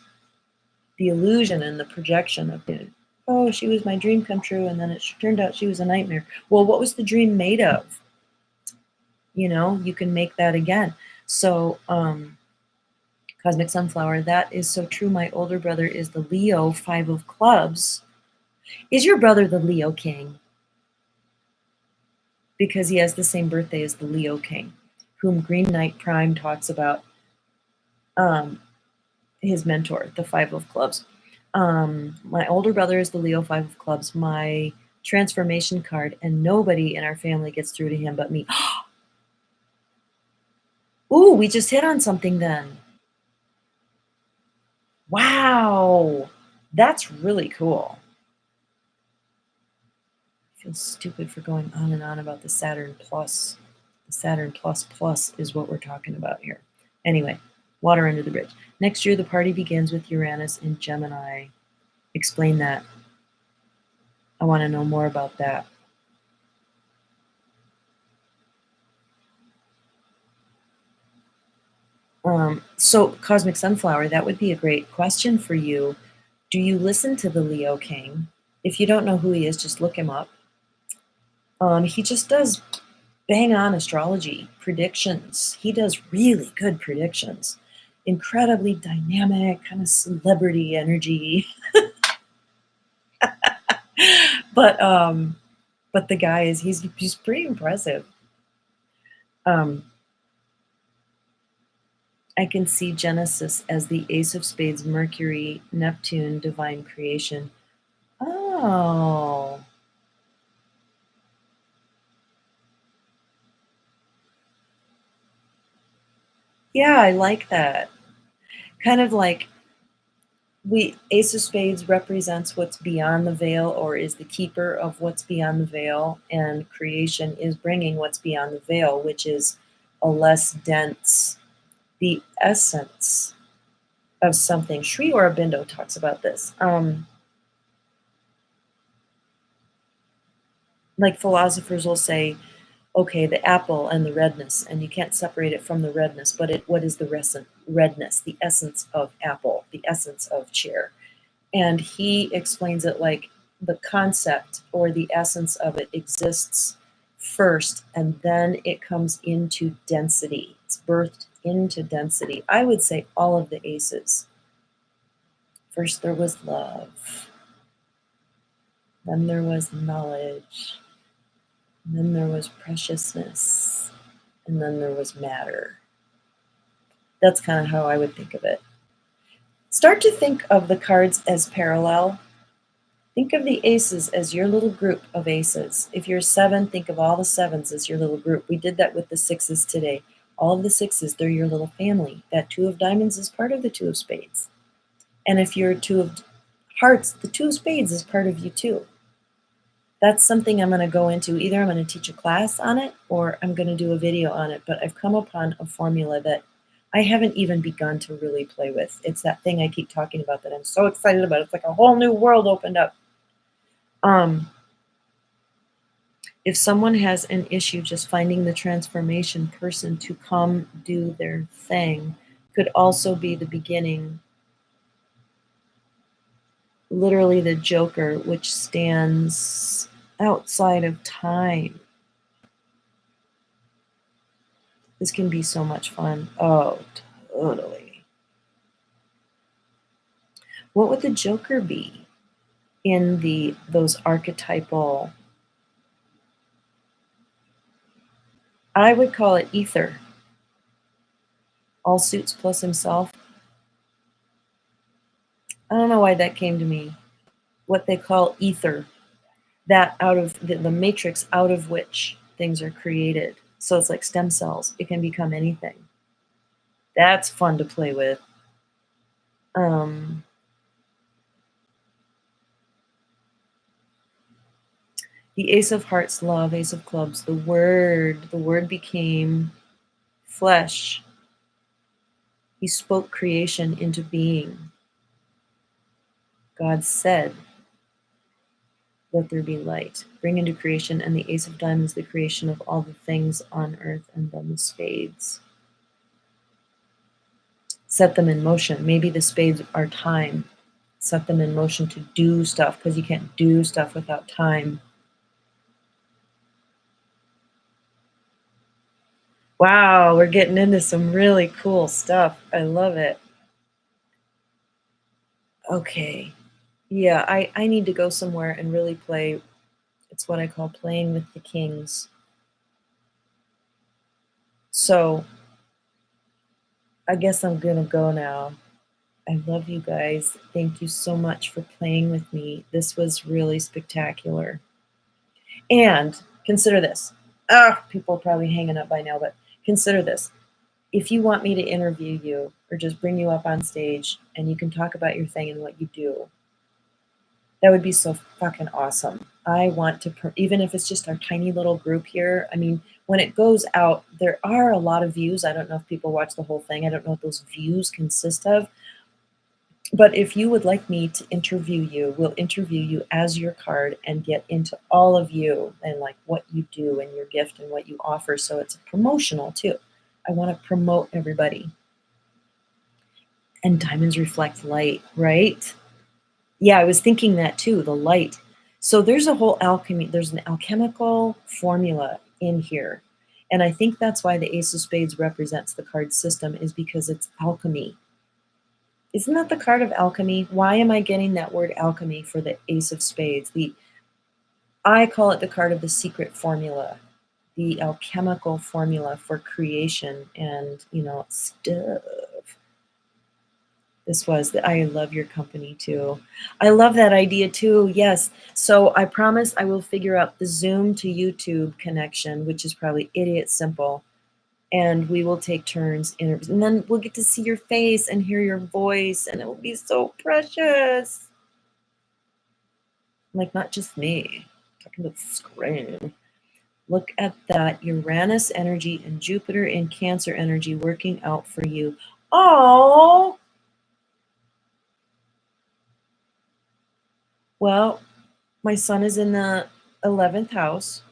the illusion and the projection of it. Oh, she was my dream come true, and then it turned out she was a nightmare. Well, what was the dream made of? You can make that again. So, Cosmic Sunflower, that is so true. My older brother is the Leo, Five of Clubs. Is your brother the Leo King? Because he has the same birthday as the Leo King, whom Green Knight Prime talks about, his mentor, the Five of Clubs. My older brother is the Leo Five of Clubs, my transformation card, and nobody in our family gets through to him but me. Ooh, we just hit on something then. Wow, that's really cool. I feel stupid for going on and on about the Saturn Plus. The Saturn Plus Plus is what we're talking about here. Anyway, water under the bridge. Next year, the party begins with Uranus in Gemini. Explain that. I want to know more about that. So, Cosmic Sunflower, that would be a great question for you. Do you listen to the Leo King? If you don't know who he is, just look him up. He just does bang on astrology predictions. He does really good predictions. Incredibly dynamic, kind of celebrity energy. But the guy he's pretty impressive. I can see Genesis as the Ace of Spades, Mercury, Neptune, divine creation. Oh. Yeah, I like that. Kind of like Ace of Spades represents what's beyond the veil, or is the keeper of what's beyond the veil, and creation is bringing what's beyond the veil, which is a less dense, the essence of something. Sri Aurobindo talks about this. Like philosophers will say, okay, the apple and the redness, and you can't separate it from the redness, but what is the redness? The essence of apple, the essence of chair. And he explains it like the concept or the essence of it exists first, and then it comes into density. It's birthed into density. I would say all of the aces. First there was love, then there was knowledge, and then there was preciousness, and then there was matter. That's kind of how I would think of it. Start to think of the cards as parallel. Think of the aces as your little group of aces. If you're 7, think of all the 7s as your little group. We did that with the 6s today. All of the 6s, they're your little family. That 2 of diamonds is part of the 2 of spades. And if you're 2 of hearts, the 2 of spades is part of you too. That's something I'm going to go into. Either I'm going to teach a class on it or I'm going to do a video on it. But I've come upon a formula that I haven't even begun to really play with. It's that thing I keep talking about that I'm so excited about. It's like a whole new world opened up. If someone has an issue, just finding the transformation person to come do their thing could also be the beginning. Literally the Joker, which stands outside of time. This can be so much fun. Oh, totally. What would the Joker be in those archetypal? I would call it ether. All suits plus himself. I don't know why that came to me. What they call ether. That out of the matrix out of which things are created. So it's like stem cells. It can become anything. That's fun to play with. The Ace of Hearts, love, Ace of Clubs, the word became flesh. He spoke creation into being. God said, let there be light. Bring into creation, and the Ace of Diamonds, the creation of all the things on earth, and then the spades. Set them in motion. Maybe the spades are time. Set them in motion to do stuff, because you can't do stuff without time. Wow, we're getting into some really cool stuff. I love it. Okay. Yeah, I need to go somewhere and really play. It's what I call playing with the kings. So I guess I'm gonna go now. I love you guys. Thank you so much for playing with me. This was really spectacular. And consider this. People are probably hanging up by now, but consider this. If you want me to interview you or just bring you up on stage and you can talk about your thing and what you do, that would be so fucking awesome. I want to, even if it's just our tiny little group here. I mean, when it goes out, there are a lot of views. I don't know if people watch the whole thing. I don't know what those views consist of. But if you would like me to interview you, we'll interview you as your card and get into all of you and like what you do and your gift and what you offer. So it's promotional too. I want to promote everybody. And diamonds reflect light, right? Yeah, I was thinking that too, the light. So there's a whole alchemy, there's an alchemical formula in here. And I think that's why the Ace of Spades represents the card system, is because it's alchemy. Isn't that the card of alchemy? Why am I getting that word alchemy for the Ace of Spades? I call it the card of the secret formula, the alchemical formula for creation and, stuff. I love your company too. I love that idea too. Yes. So I promise I will figure out the Zoom to YouTube connection, which is probably idiot simple. and we will take turns and then we'll get to see your face and hear your voice, and it will be so precious. Like, not just me talking to the screen. Look at that Uranus energy and Jupiter and Cancer energy working out for you. Oh, well, my sun is in the 11th house,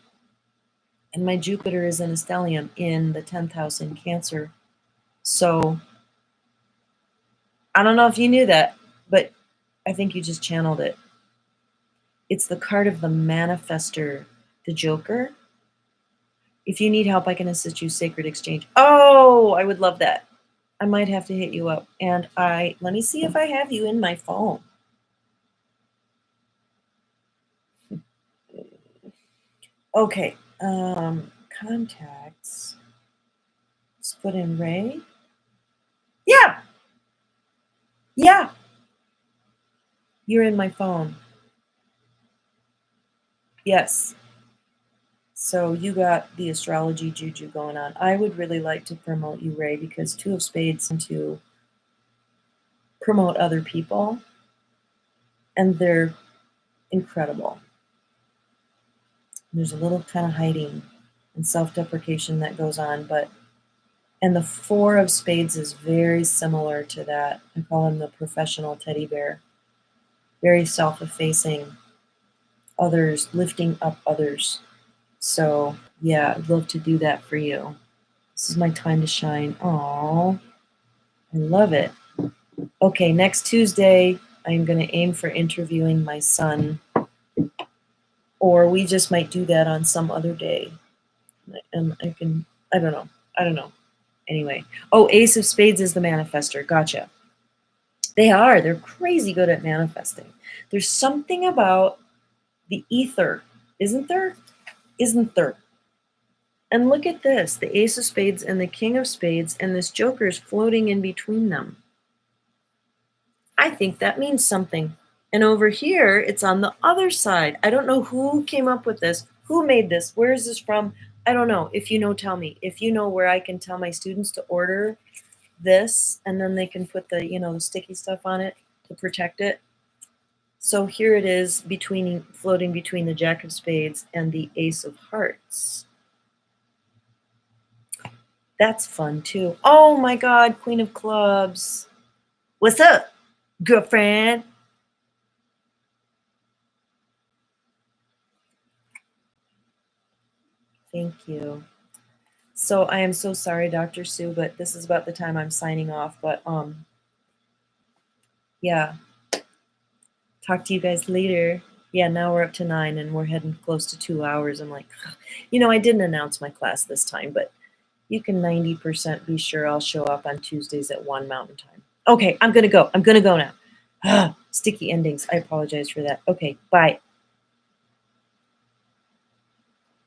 and my Jupiter is in a stellium in the 10th house in Cancer. So I don't know if you knew that, but I think you just channeled it. It's the card of the manifester, the Joker. If you need help, I can assist you. Sacred exchange. Oh, I would love that. I might have to hit you up. And let me see if I have you in my phone. Okay. Contacts. Let's put in Ray. Yeah. Yeah. You're in my phone. Yes. So you got the astrology juju going on. I would really like to promote you, Ray, because Two of Spades and to promote other people, and they're incredible. There's a little kind of hiding and self-deprecation that goes on, and the Four of Spades is very similar to that. I call him the professional teddy bear. Very self-effacing, others, lifting up others. So yeah, I'd love to do that for you. This is my time to shine. Aww, I love it. Okay, next Tuesday, I'm going to aim for interviewing my son, or we just might do that on some other day. And I don't know. Anyway. Oh, Ace of Spades is the manifester. Gotcha. They're crazy good at manifesting. There's something about the ether, isn't there? Isn't there? And look at this, the Ace of Spades and the King of Spades, and this Joker is floating in between them. I think that means something. And over here, it's on the other side. I don't know who came up with this. Who made this? Where is this from? I don't know. If you know, tell me. If you know where I can tell my students to order this, and then they can put the, the sticky stuff on it to protect it. So here it is floating between the Jack of Spades and the Ace of Hearts. That's fun too. Oh my God, Queen of Clubs. What's up, girlfriend? Thank you. So I am so sorry, Dr. Sue, but this is about the time I'm signing off. But yeah. Talk to you guys later. Yeah, now we're up to 9 and we're heading close to 2 hours. I'm like, I didn't announce my class this time, but you can 90% be sure I'll show up on Tuesdays at 1 Mountain Time. Okay, I'm going to go. I'm going to go now. Sticky endings. I apologize for that. Okay, bye.